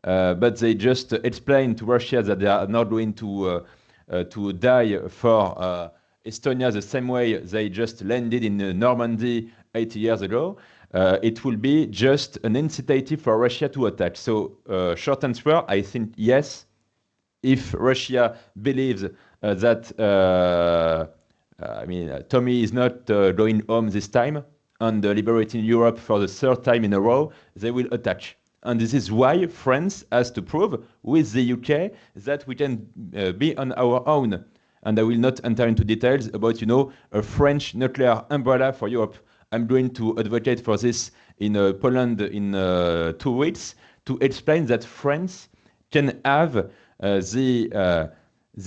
but they just explain to Russia that they are not going to die for Estonia the same way they just landed in Normandy 80 years ago. It will be just an incentive for Russia to attack. So short answer, I think yes. If Russia believes that Tommy is not going home this time and liberating Europe for the 3rd time in a row, they will attack. And this is why France has to prove with the UK that we can be on our own. And I will not enter into details about, a French nuclear umbrella for Europe. I'm going to advocate for this in Poland in 2 weeks to explain that France can have the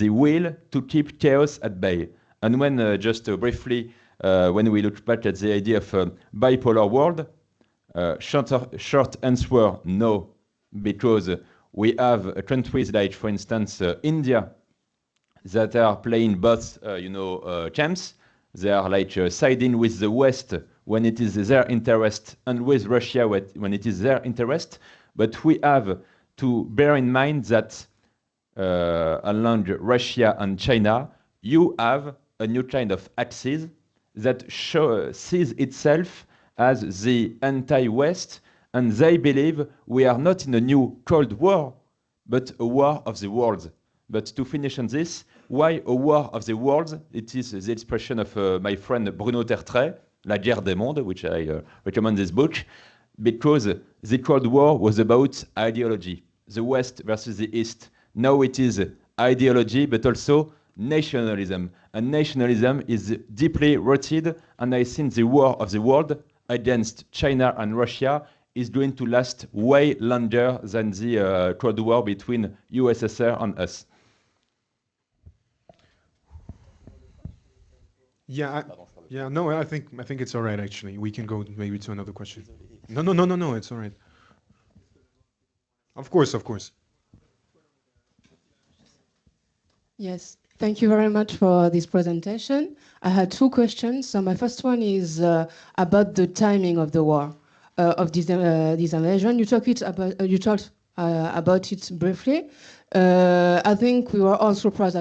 will to keep chaos at bay. And when, just briefly, when we look back at the idea of bipolar world, short answer, no, because we have countries like, for instance, India, that are playing both, camps. They are like siding with the West when it is their interest, and with Russia when it is their interest. But we have to bear in mind that along Russia and China, you have a new kind of axis that sees itself as the anti-West, and they believe we are not in a new Cold War, but a war of the worlds. But to finish on this, why a war of the worlds? It is the expression of my friend Bruno Tertrais, La Guerre des Mondes, which I recommend this book, because the Cold War was about ideology, the West versus the East. Now it is ideology, but also nationalism. And nationalism is deeply rooted, and I think the war of the world against China and Russia is going to last way longer than the Cold War between USSR and us. Yeah, no, I think it's all right actually. We can go maybe to another question. No, it's all right. Of course, of course. Yes, thank you very much for this presentation. I had two questions. So my first one is about the timing of the war, of this invasion. You talked about it briefly. I think we were all surprised,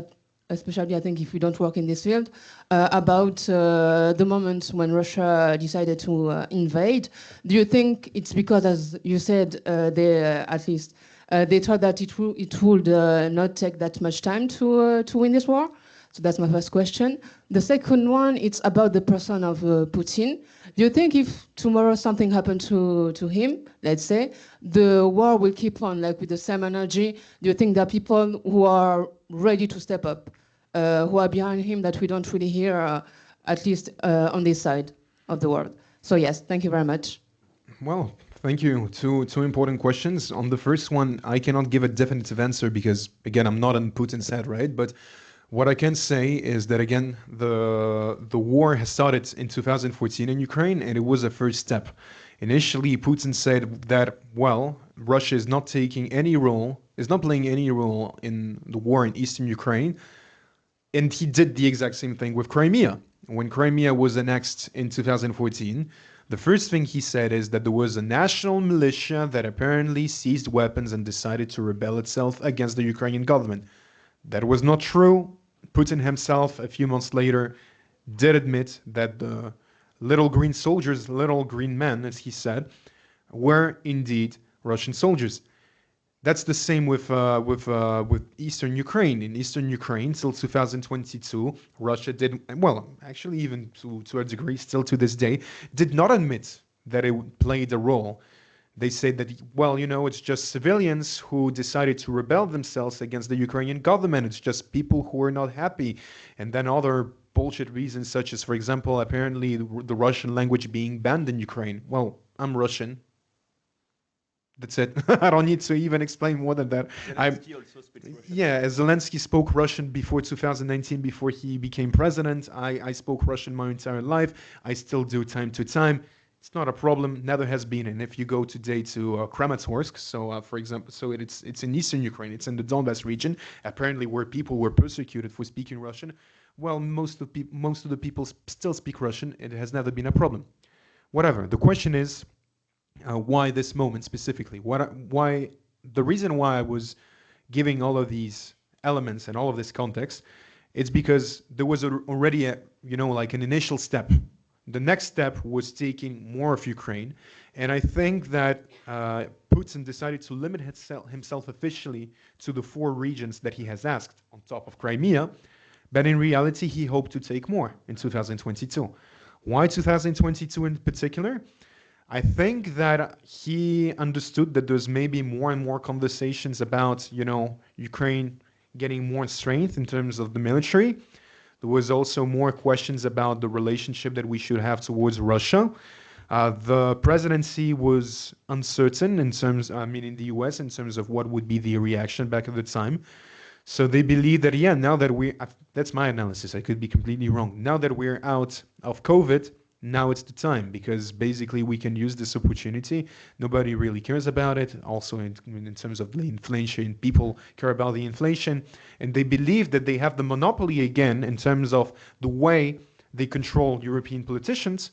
especially I think if we don't work in this field, about the moment when Russia decided to invade. Do you think it's because, as you said, at least they thought that it would not take that much time to win this war? So that's my first question. The second one, it's about the person of Putin. Do you think if tomorrow something happened to him, let's say, the war will keep on like with the same energy? Do you think there are people who are ready to step up, who are behind him that we don't really hear, at least on this side of the world? So yes, thank you very much. Well, thank you. Two important questions. On the first one, I cannot give a definitive answer because, again, I'm not on Putin's head, right? But what I can say is that, again, the war has started in 2014 in Ukraine, and it was a first step. Initially, Putin said that, well, Russia is not playing any role in the war in eastern Ukraine, and he did the exact same thing with Crimea. When Crimea was annexed in 2014, the first thing he said is that there was a national militia that apparently seized weapons and decided to rebel itself against the Ukrainian government. That was not true. Putin himself, a few months later, did admit that the little green soldiers, little green men, as he said, were indeed Russian soldiers. That's the same with Eastern Ukraine. In Eastern Ukraine, till 2022, Russia did, well, actually even to a degree, still to this day, did not admit that it played a role. They said that, well, it's just civilians who decided to rebel themselves against the Ukrainian government. It's just people who are not happy. And then other bullshit reasons, such as, for example, apparently the Russian language being banned in Ukraine. Well, I'm Russian. That's it. I don't need to even explain more than that. Yeah, Zelensky spoke Russian before 2019, before he became president. I spoke Russian my entire life. I still do time to time. It's not a problem. Never has been. And if you go today to Kramatorsk, so for example, so it's in eastern Ukraine. It's in the Donbas region, apparently where people were persecuted for speaking Russian. Well, most of the people still speak Russian. It has never been a problem. Whatever. The question is, why this moment specifically? Why the reason why I was giving all of these elements and all of this context, it's because there was already like an initial step. The next step was taking more of Ukraine, and I think that Putin decided to limit himself officially to the 4 regions that he has asked on top of Crimea, but in reality he hoped to take more in 2022. Why 2022 in particular? I think that he understood that there's maybe more and more conversations about, Ukraine getting more strength in terms of the military. There was also more questions about the relationship that we should have towards Russia. The presidency was uncertain in the US, in terms of what would be the reaction back at the time. So they believe that, now that that's my analysis, I could be completely wrong. Now that we're out of COVID, now it's the time, because basically we can use this opportunity. Nobody really cares about it. Also in terms of the inflation, people care about the inflation, and they believe that they have the monopoly again in terms of the way they control European politicians.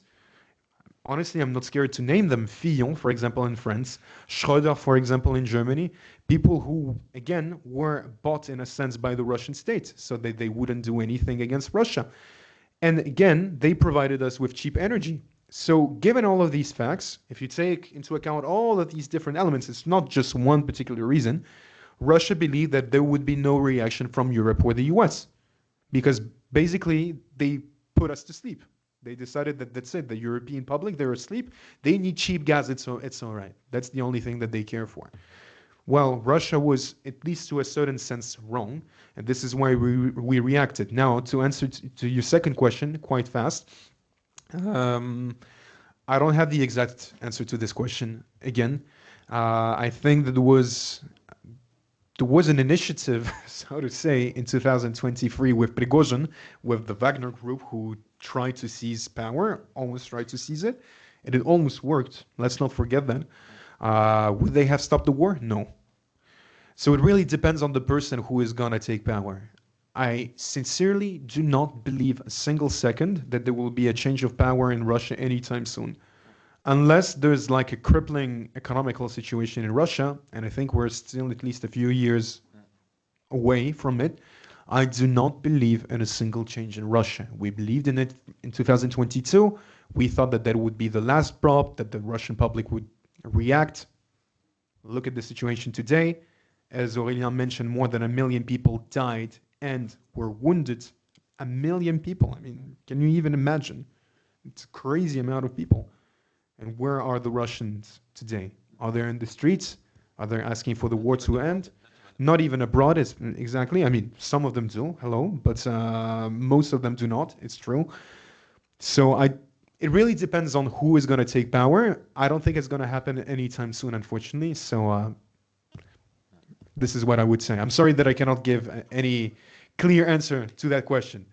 Honestly, I'm not scared to name them. Fillon, for example, in France, Schröder, for example, in Germany, people who, again, were bought in a sense by the Russian state, so that they wouldn't do anything against Russia. And again, they provided us with cheap energy. So given all of these facts, if you take into account all of these different elements, it's not just one particular reason, Russia believed that there would be no reaction from Europe or the US, because basically they put us to sleep. They decided that that's it. The European public, they're asleep. They need cheap gas. It's all right. That's the only thing that they care for. Well, Russia was, at least to a certain sense, wrong, and this is why we reacted. Now, to answer to your second question quite fast, I don't have the exact answer to this question. Again, I think that there was there was an initiative, so to say, in 2023 with Prigozhin, with the Wagner group, who tried to seize power, almost tried to seize it, and it almost worked. Let's not forget that. Would they have stopped the war? No. So it really depends on the person who is gonna take power. I sincerely do not believe a single second that there will be a change of power in Russia anytime soon. Unless there's like a crippling economical situation in Russia, and I think we're still at least a few years away from it, I do not believe in a single change in Russia. We believed in it in 2022. We thought that that would be the last prop, that the Russian public would react. Look at the situation today. As Aurélien mentioned, more than 1 million people died and were wounded. 1 million people. I mean, can you even imagine? It's a crazy amount of people. And where are the Russians today? Are they in the streets? Are they asking for the war to end? Not even abroad, exactly. I mean, some of them do, hello, but most of them do not, it's true. So it really depends on who is going to take power. I don't think it's going to happen anytime soon, unfortunately. So this is what I would say. I'm sorry that I cannot give any clear answer to that question.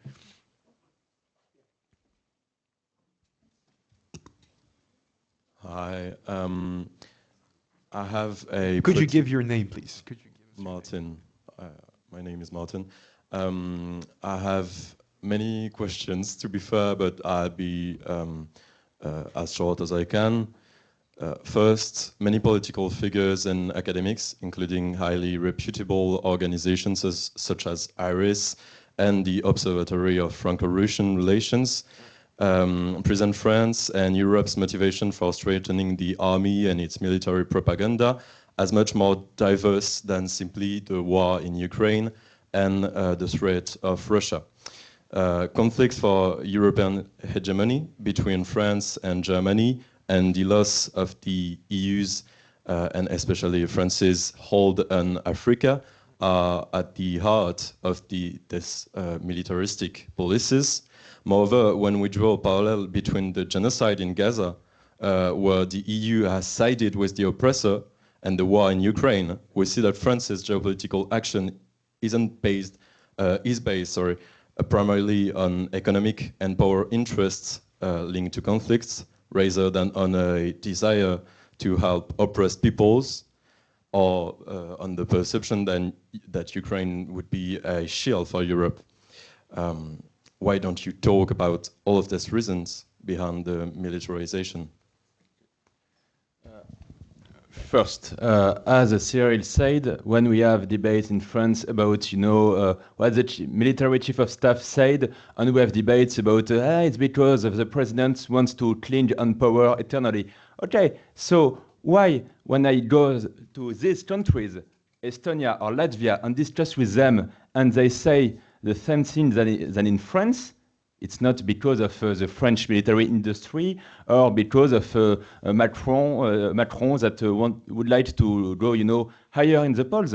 Hi, I have a... Could you give your name, please? Could you give Martin. My name is Martin. I have many questions, to be fair, but I'll be as short as I can. First, many political figures and academics, including highly reputable organizations such as IRIS and the Observatory of Franco-Russian Relations, present France and Europe's motivation for strengthening the army and its military propaganda as much more diverse than simply the war in Ukraine and the threat of Russia. Conflicts for European hegemony between France and Germany and the loss of the EU's and especially France's hold on Africa are at the heart of this militaristic policies. Moreover, when we draw a parallel between the genocide in Gaza, where the EU has sided with the oppressor, and the war in Ukraine, we see that France's geopolitical action is based primarily on economic and power interests linked to conflicts, rather than on a desire to help oppressed peoples, or on the perception that Ukraine would be a shield for Europe. Why don't you talk about all of these reasons behind the militarization? First, as Cyril said, when we have debates in France about, what the military chief of staff said, and we have debates about, it's because of the president wants to cling on power eternally. Okay, so why, when I go to these countries, Estonia or Latvia, and discuss with them, and they say the same thing than in France, it's not because of the French military industry or because of Macron that would like to go, higher in the polls.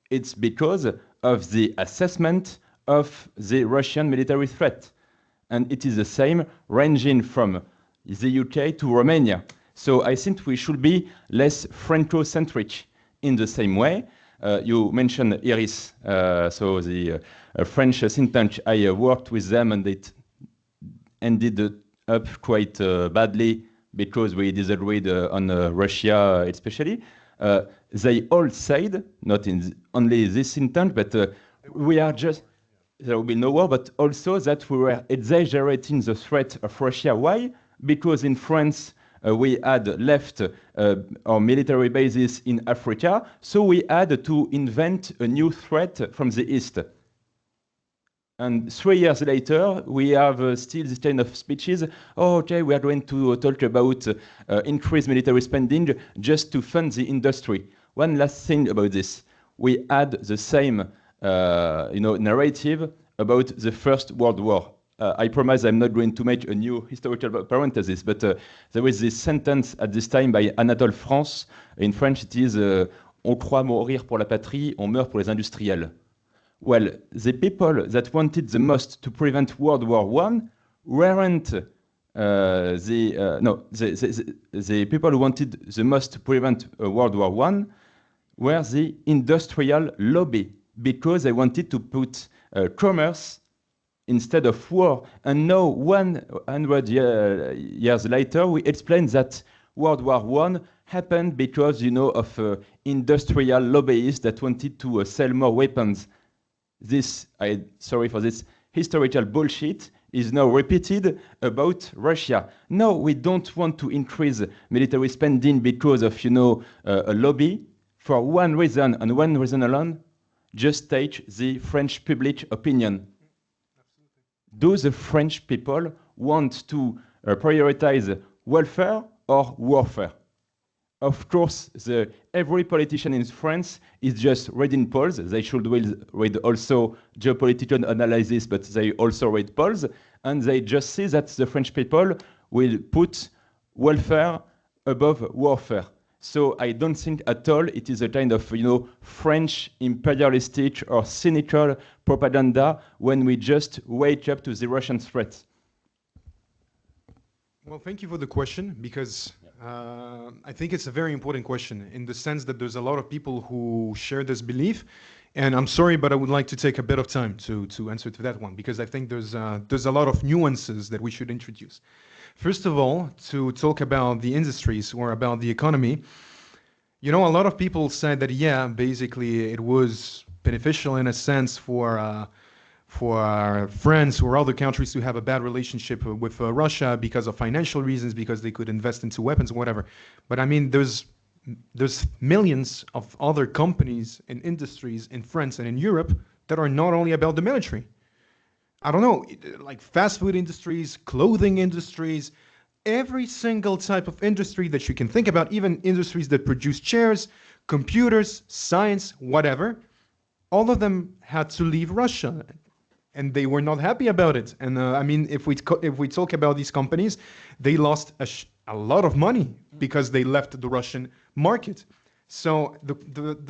It's because of the assessment of the Russian military threat. And it is the same ranging from the UK to Romania. So I think we should be less Franco-centric in the same way. You mentioned IRIS, so the French think tank. I worked with them, and it ended up quite badly because we disagreed on Russia especially. They all said, not in only this think tank, but we are just, there will be no war, but also that we were exaggerating the threat of Russia. Why? Because in France, we had left our military bases in Africa, so we had to invent a new threat from the East. And 3 years later, we have still this kind of speeches. Oh, okay, we are going to talk about increased military spending just to fund the industry. One last thing about this. We had the same narrative about the First World War. I promise I'm not going to make a new historical parenthesis, but there was this sentence at this time by Anatole France. In French, it is on croit mourir pour la patrie, on meurt pour les industriels. Well, the people that wanted the most to prevent World War I weren't the people who wanted the most to prevent World War I were the industrial lobby, because they wanted to put commerce instead of war. And now, 100 years later, we explain that World War I happened because, of industrial lobbyists that wanted to sell more weapons. Sorry for this historical bullshit, is now repeated about Russia. No, we don't want to increase military spending because of, a lobby. For one reason, and one reason alone, just take the French public opinion. Do the French people want to prioritize welfare or warfare? Of course, every politician in France is just reading polls. They should read also geopolitical analysis, but they also read polls, and they just see that the French people will put welfare above warfare. So I don't think at all it is a kind of, French imperialistic or cynical propaganda when we just wake up to the Russian threat. Well, thank you for the question, because I think it's a very important question in the sense that there's a lot of people who share this belief. And I'm sorry, but I would like to take a bit of time to answer to that one, because I think there's a lot of nuances that we should introduce. First of all, to talk about the industries or about the economy, a lot of people said that, yeah, basically it was beneficial in a sense for France or other countries to have a bad relationship with Russia because of financial reasons, because they could invest into weapons, whatever. But I mean, there's millions of other companies and industries in France and in Europe that are not only about the military. I don't know, like fast food industries, clothing industries, every single type of industry that you can think about, even industries that produce chairs, computers, science, whatever, all of them had to leave Russia. And they were not happy about it. And I mean, if we talk about these companies, they lost a lot of money because they left the Russian market. So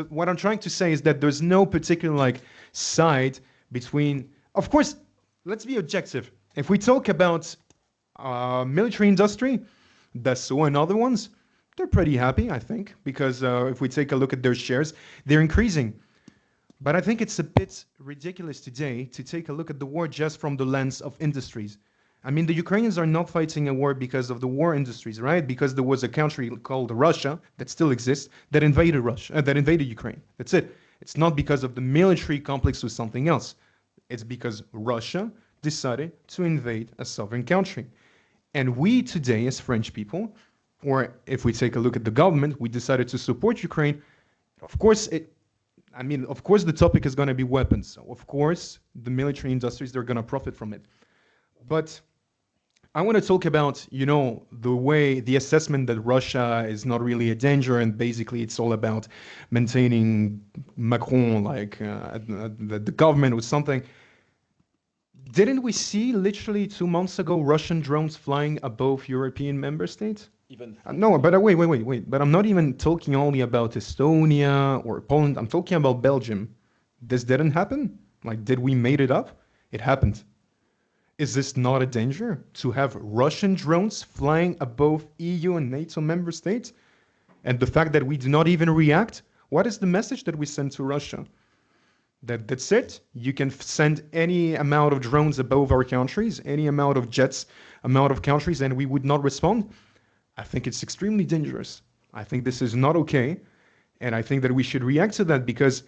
what I'm trying to say is that there's no particular side between. Of course, let's be objective. If we talk about military industry, Dassault and other ones, they're pretty happy, I think, because if we take a look at their shares, they're increasing. But I think it's a bit ridiculous today to take a look at the war just from the lens of industries. I mean, the Ukrainians are not fighting a war because of the war industries, right? Because there was a country called Russia that still exists that invaded Ukraine. That's it. It's not because of the military complex or something else. It's because Russia decided to invade a sovereign country. And we today, as French people, or if we take a look at the government, we decided to support Ukraine. Of course, the topic is going to be weapons. So of course, the military industries, they're going to profit from it. But I want to talk about, the assessment that Russia is not really a danger, and basically it's all about maintaining Macron, the government with something. Didn't we see literally 2 months ago Russian drones flying above European member states? No, but wait. But I'm not even talking only about Estonia or Poland. I'm talking about Belgium. This didn't happen? Did we made it up? It happened. Is this not a danger to have Russian drones flying above EU and NATO member states? And the fact that we do not even react? What is the message that we send to Russia? That's it? You can send any amount of drones above our countries, any amount of jets, amount of countries, and we would not respond? I think it's extremely dangerous. I think this is not okay. And I think that we should react to that, because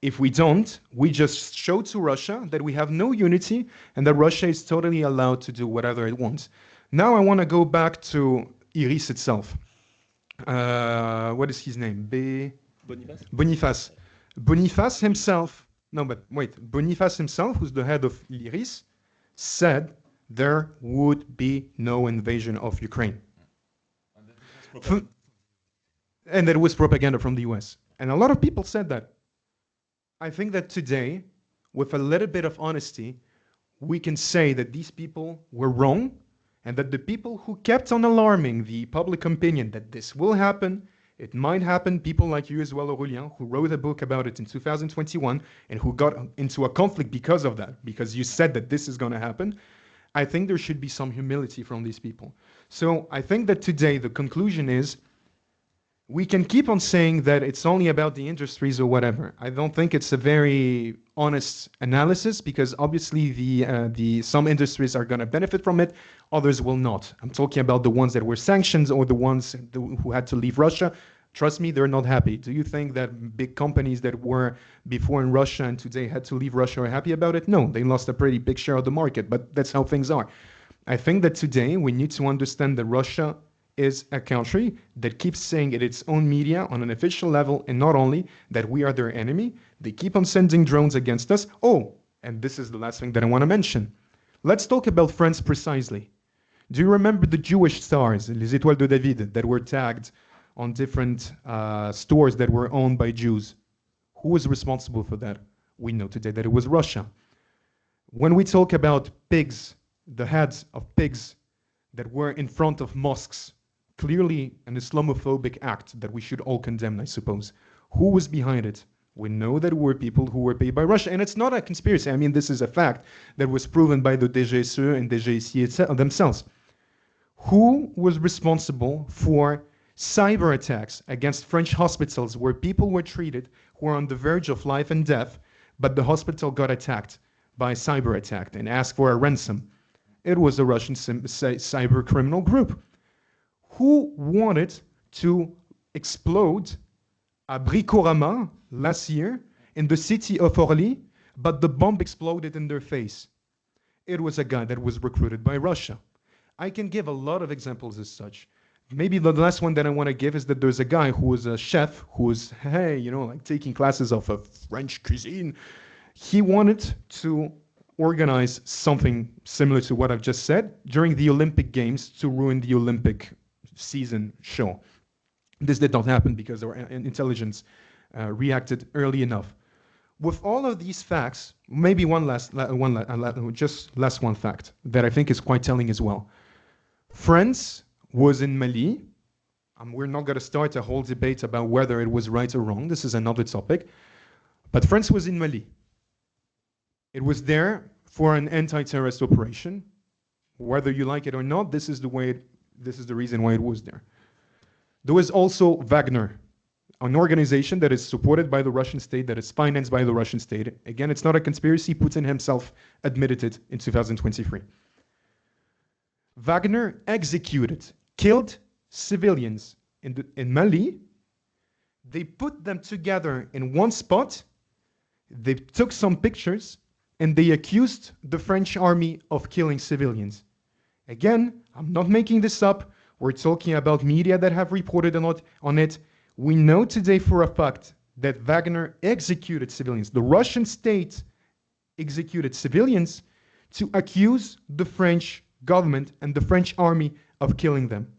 if we don't, we just show to Russia that we have no unity and that Russia is totally allowed to do whatever it wants. Now I want to go back to Iris itself. What is his name? Boniface. Boniface himself, Boniface himself, who's the head of Iris, said there would be no invasion of Ukraine. And that was propaganda from the US. And a lot of people said that. I think that today, with a little bit of honesty, we can say that these people were wrong, and that the people who kept on alarming the public opinion that this will happen, it might happen, people like you as well, Aurélien, who wrote a book about it in 2021 and who got into a conflict because of that, because you said that this is going to happen. I think there should be some humility from these people. So I think that today the conclusion is We can keep on saying that it's only about the industries or whatever. I don't think it's a very honest analysis because obviously the some industries are going to benefit from it, others will not. I'm talking about the ones that were sanctioned or the ones who had to leave Russia. Trust me, they're not happy. Do you think that big companies that were before in Russia and today had to leave Russia are happy about it? No, they lost a pretty big share of the market, but that's how things are. I think that today we need to understand that Russia is a country that keeps saying in its own media on an official level, and not only that we are their enemy, they keep on sending drones against us. Oh, and this is the last thing that I want to mention. Let's talk about France precisely. Do you remember the Jewish stars, les étoiles de David, that were tagged on different stores that were owned by Jews? Who was responsible for that? We know today that it was Russia. When we talk about pigs, the heads of pigs that were in front of mosques, clearly an Islamophobic act that we should all condemn, I suppose. Who was behind it? We know that were people who were paid by Russia, and it's not a conspiracy. I mean, this is a fact that was proven by the DGSE and DGSI themselves. Who was responsible for cyber attacks against French hospitals where people were treated who were on the verge of life and death, but the hospital got attacked by a cyber attack and asked for a ransom? It was a Russian cyber criminal group. Who wanted to explode a Bricorama last year in the city of Orly, but the bomb exploded in their face? It was a guy that was recruited by Russia. I can give a lot of examples as such. Maybe the last one that I want to give is that there's a guy who was a chef who was, like taking classes of a French cuisine. He wanted to organize something similar to what I've just said during the Olympic Games to ruin the Olympic season show. This did not happen because our intelligence reacted early enough. With all of these facts, maybe last one fact that I think is quite telling as well. France was in Mali. We're not going to start a whole debate about whether it was right or wrong. This is another topic. But France was in Mali. It was there for an anti-terrorist operation. Whether you like it or not, this is the reason why it was there. There was also Wagner, an organization that is supported by the Russian state, that is financed by the Russian state. Again, it's not a conspiracy. Putin himself admitted it in 2023. Wagner killed civilians in Mali. They put them together in one spot. They took some pictures, and they accused the French army of killing civilians. Again, I'm not making this up. We're talking about media that have reported on it. We know today for a fact that Wagner executed civilians. The Russian state executed civilians to accuse the French government and the French army of killing them.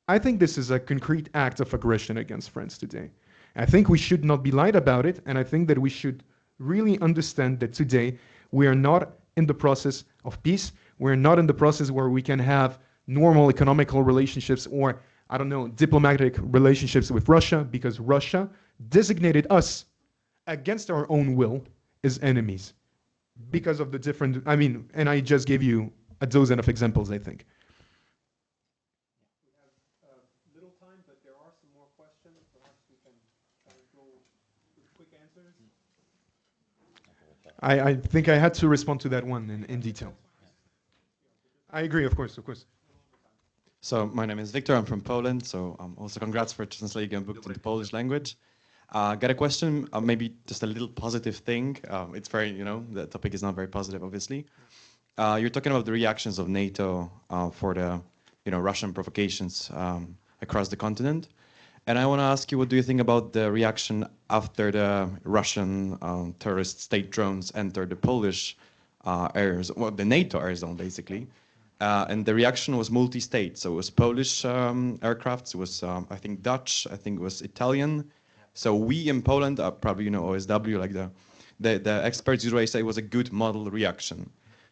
I think this is a concrete act of aggression against France today. I think we should not be lied about it, and I think that we should really understand that today we are not in the process of peace. We're not in the process where we can have normal economical relationships or, diplomatic relationships with Russia, because Russia designated us against our own will as enemies because of the different, and I just gave you a dozen of examples, I think. We have little time, but there are some more questions. Perhaps we can go with quick answers. I think I had to respond to that one in detail. I agree, of course. So my name is Victor, I'm from Poland, so also congrats for translating a book to the Polish language. Got a question, maybe just a little positive thing. It's very, the topic is not very positive, obviously. You're talking about the reactions of NATO for the, Russian provocations across the continent. And I want to ask you, what do you think about the reaction after the Russian terrorist state drones entered the Polish areas, well, the NATO air zone, basically? And the reaction was multi-state. So it was Polish aircrafts, it was, I think, Dutch, I think it was Italian. So we in Poland, probably, OSW, like the experts usually say it was a good model reaction.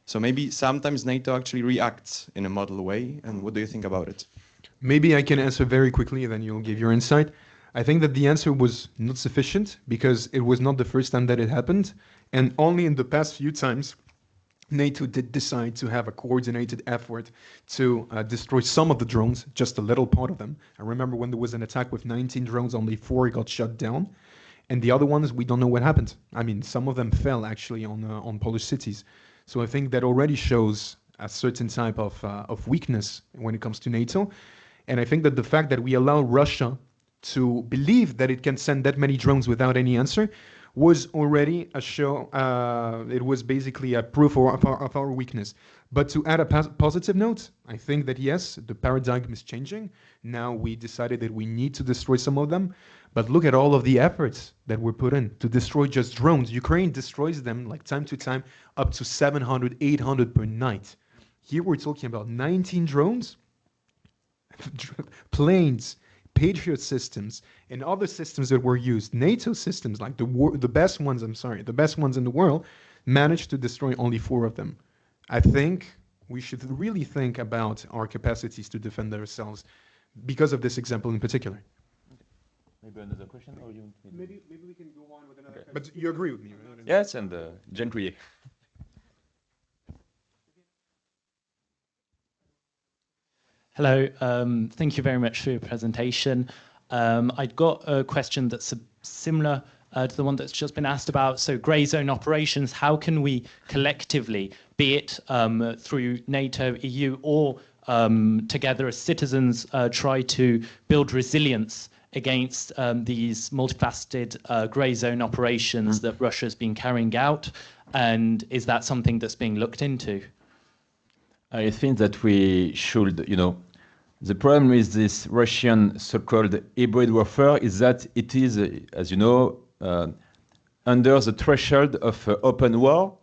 So maybe sometimes NATO actually reacts in a model way. And what do you think about it? Maybe I can answer very quickly, then you'll give your insight. I think that the answer was not sufficient because it was not the first time that it happened. And only in the past few times NATO did decide to have a coordinated effort to destroy some of the drones, just a little part of them. I remember when there was an attack with 19 drones, only 4 got shut down. And the other ones, we don't know what happened. I mean, some of them fell actually on Polish cities. So I think that already shows a certain type of weakness when it comes to NATO. And I think that the fact that we allow Russia to believe that it can send that many drones without any answer was already a show. It was basically a proof of our weakness. But to add a positive note, I think that yes, the paradigm is changing. Now we decided that we need to destroy some of them. But look at all of the efforts that were put in to destroy just drones. Ukraine destroys them like time to time, up to 700, 800 per night. Here we're talking about 19 drones, planes, Patriot systems, and other systems that were used. NATO systems, like the best ones in the world, managed to destroy only 4 of them. I think we should really think about our capacities to defend ourselves because of this example in particular. Maybe another question, or you? Maybe we can go on with another question. But you agree with me, right? Yes, and Jean Touillet. Hello, thank you very much for your presentation. I've got a question that's similar to the one that's just been asked about. So grey zone operations, how can we collectively, be it through NATO, EU, or together as citizens, try to build resilience against these multifaceted grey zone operations that Russia's been carrying out? And is that something that's being looked into? I think that we should, the problem with this Russian so-called hybrid warfare is that it is, as you know, under the threshold of open war,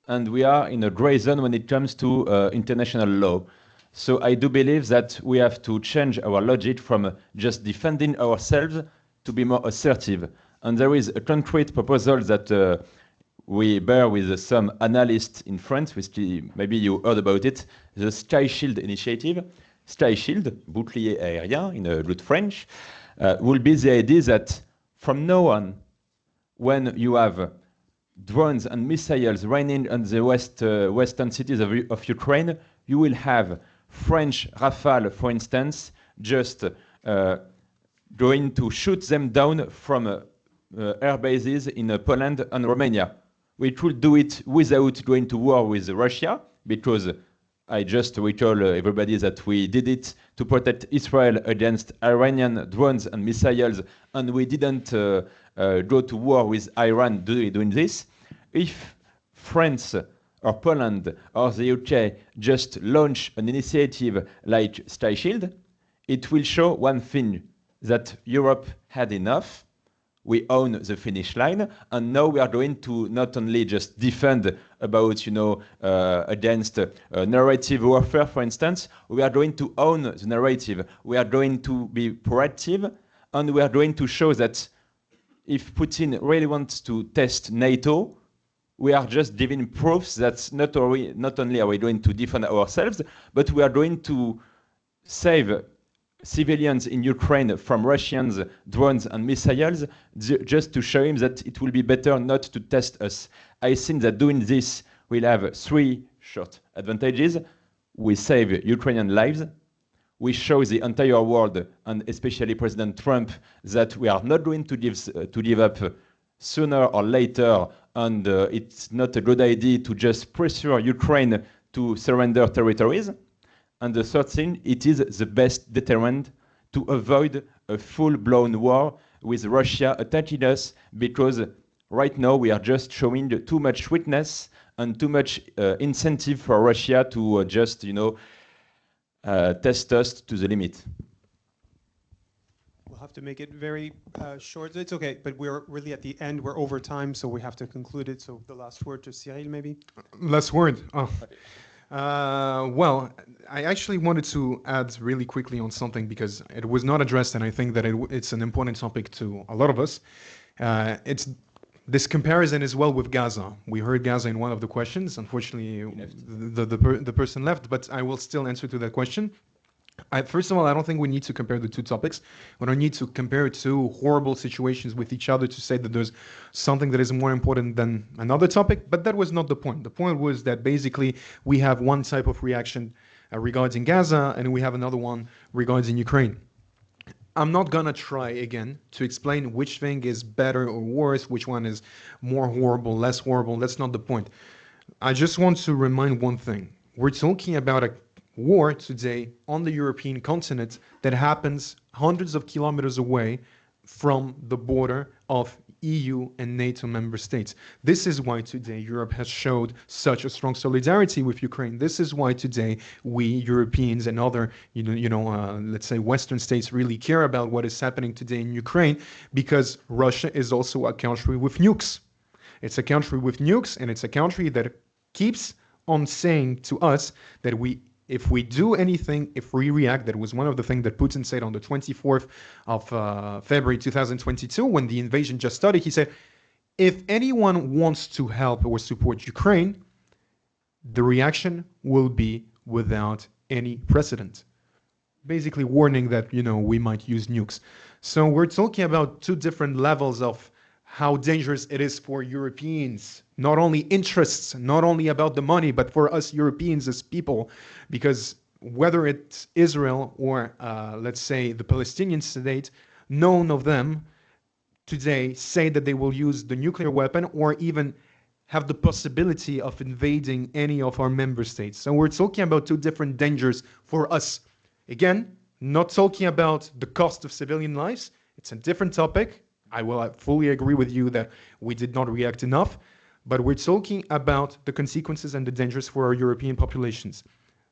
and we are in a gray zone when it comes to international law. So I do believe that we have to change our logic from just defending ourselves to be more assertive. And there is a concrete proposal that we bear with some analysts in France, which maybe you heard about it, the Sky Shield initiative. Sky Shield, bouclier aérien in good French, will be the idea that from now on, when you have drones and missiles raining on the western cities of Ukraine, you will have French Rafale, for instance, just going to shoot them down from air bases in Poland and Romania. We could do it without going to war with Russia, because I just recall everybody that we did it to protect Israel against Iranian drones and missiles, and we didn't go to war with Iran doing this. If France or Poland or the UK just launch an initiative like Sky Shield, it will show one thing, that Europe had enough. We own the finish line, and now we are going to not only just defend about, against narrative warfare, for instance. We are going to own the narrative. We are going to be proactive, and we are going to show that if Putin really wants to test NATO, we are just giving proofs that not only are we going to defend ourselves, but we are going to save civilians in Ukraine from Russians, drones and missiles, just to show him that it will be better not to test us. I think that doing this will have 3 short advantages. We save Ukrainian lives. We show the entire world, and especially President Trump, that we are not going to give up sooner or later, and it's not a good idea to just pressure Ukraine to surrender territories. And the third thing, it is the best deterrent to avoid a full-blown war with Russia attacking us, because right now we are just showing too much weakness and too much incentive for Russia to just, test us to the limit. We'll have to make it very short. It's okay, but we're really at the end. We're over time, so we have to conclude it. So the last word to Cyril, maybe? Last word? Oh. Well, I actually wanted to add really quickly on something, because it was not addressed, and I think that it's an important topic to a lot of us. It's this comparison as well with Gaza. We heard Gaza in one of the questions. Unfortunately, the person left, but I will still answer to that question. First of all, I don't think we need to compare the two topics. We don't need to compare two horrible situations with each other to say that there's something that is more important than another topic, but that was not the point. The point was that basically we have one type of reaction regarding Gaza and we have another one regarding Ukraine. I'm not gonna try again to explain which thing is better or worse, which one is more horrible, less horrible. That's not the point. I just want to remind one thing. We're talking about a war today on the European continent that happens hundreds of kilometers away from the border of EU and NATO member states. This is why today Europe has showed such a strong solidarity with Ukraine. This is why today we Europeans and other, let's say Western states really care about what is happening today in Ukraine, because Russia is also a country with nukes. It's a country with nukes, and it's a country that keeps on saying to us that if we do anything, if we react, that was one of the things that Putin said on the 24th of February 2022, when the invasion just started. He said, if anyone wants to help or support Ukraine, the reaction will be without any precedent. Basically warning that, we might use nukes. So we're talking about two different levels of how dangerous it is for Europeans, not only interests, not only about the money, but for us Europeans as people, because whether it's Israel or, let's say, the Palestinian state, none of them today say that they will use the nuclear weapon or even have the possibility of invading any of our member states. So we're talking about two different dangers for us. Again, not talking about the cost of civilian lives. It's a different topic. I fully agree with you that we did not react enough, but we're talking about the consequences and the dangers for our European populations.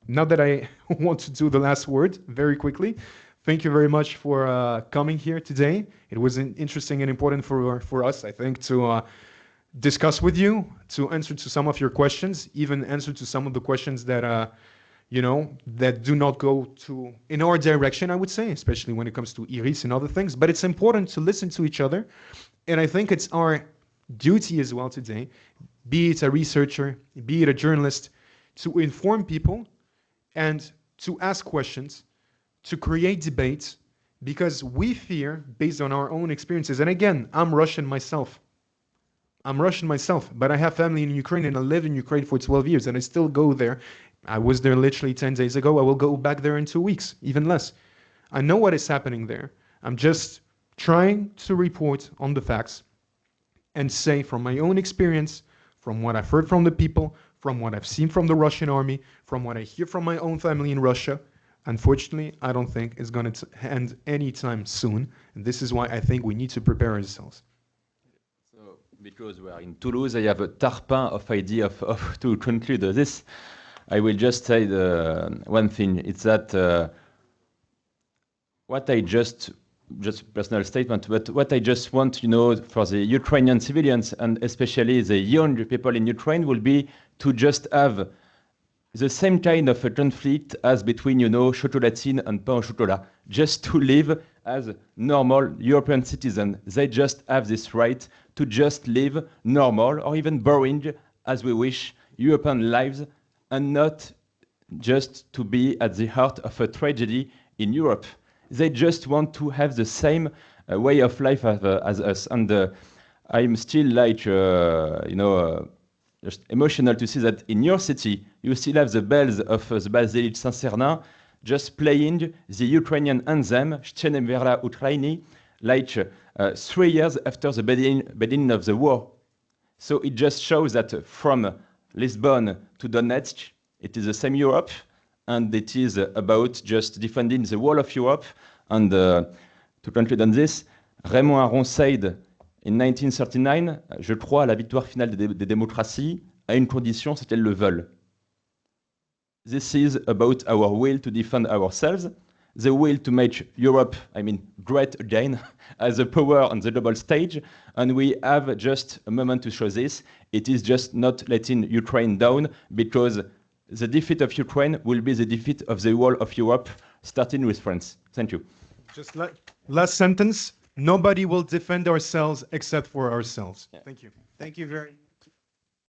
Now that I want to do the last word very quickly, thank you very much for coming here today. It was interesting and important for us, I think, to discuss with you, to answer to some of your questions, even answer to some of the questions that that do not go in our direction, I would say, especially when it comes to Iris and other things. But it's important to listen to each other. And I think it's our duty as well today, be it a researcher, be it a journalist, to inform people and to ask questions, to create debates, because we fear, based on our own experiences, and again, I'm Russian myself, but I have family in Ukraine and I lived in Ukraine for 12 years and I still go there. I was there literally 10 days ago. I will go back there in 2 weeks, even less. I know what is happening there. I'm just trying to report on the facts and say from my own experience, from what I've heard from the people, from what I've seen from the Russian army, from what I hear from my own family in Russia, unfortunately, I don't think it's going to end anytime soon. And this is why I think we need to prepare ourselves. So, because we are in Toulouse, I have a tarpin of idea of to conclude this. I will just say one thing. It's that what I just personal statement, but what I just want, for the Ukrainian civilians and especially the young people in Ukraine will be to just have the same kind of a conflict as between, chocolatine and pain au chocolat, just to live as normal European citizens. They just have this right to just live normal or even boring as we wish European lives, and not just to be at the heart of a tragedy in Europe. They just want to have the same way of life as us. And I'm still just emotional to see that in your city, you still have the bells of the Basilique Saint-Cernin just playing the Ukrainian anthem, Szczenem Verla Ukraini, 3 years after the beginning of the war. So it just shows that from Lisbon to Donetsk, it is the same Europe, and it is about just defending the wall of Europe. And to conclude on this, Raymond Aron said in 1939, je crois à la victoire finale des démocraties, à une condition, c'est qu'elles le veulent. This is about our will to defend ourselves, the will to make Europe, great again, as a power on the global stage, and we have just a moment to show this. It is just not letting Ukraine down, because the defeat of Ukraine will be the defeat of the whole of Europe, starting with France. Thank you. Just last sentence. Nobody will defend ourselves except for ourselves. Yeah. Thank you. Thank you very much.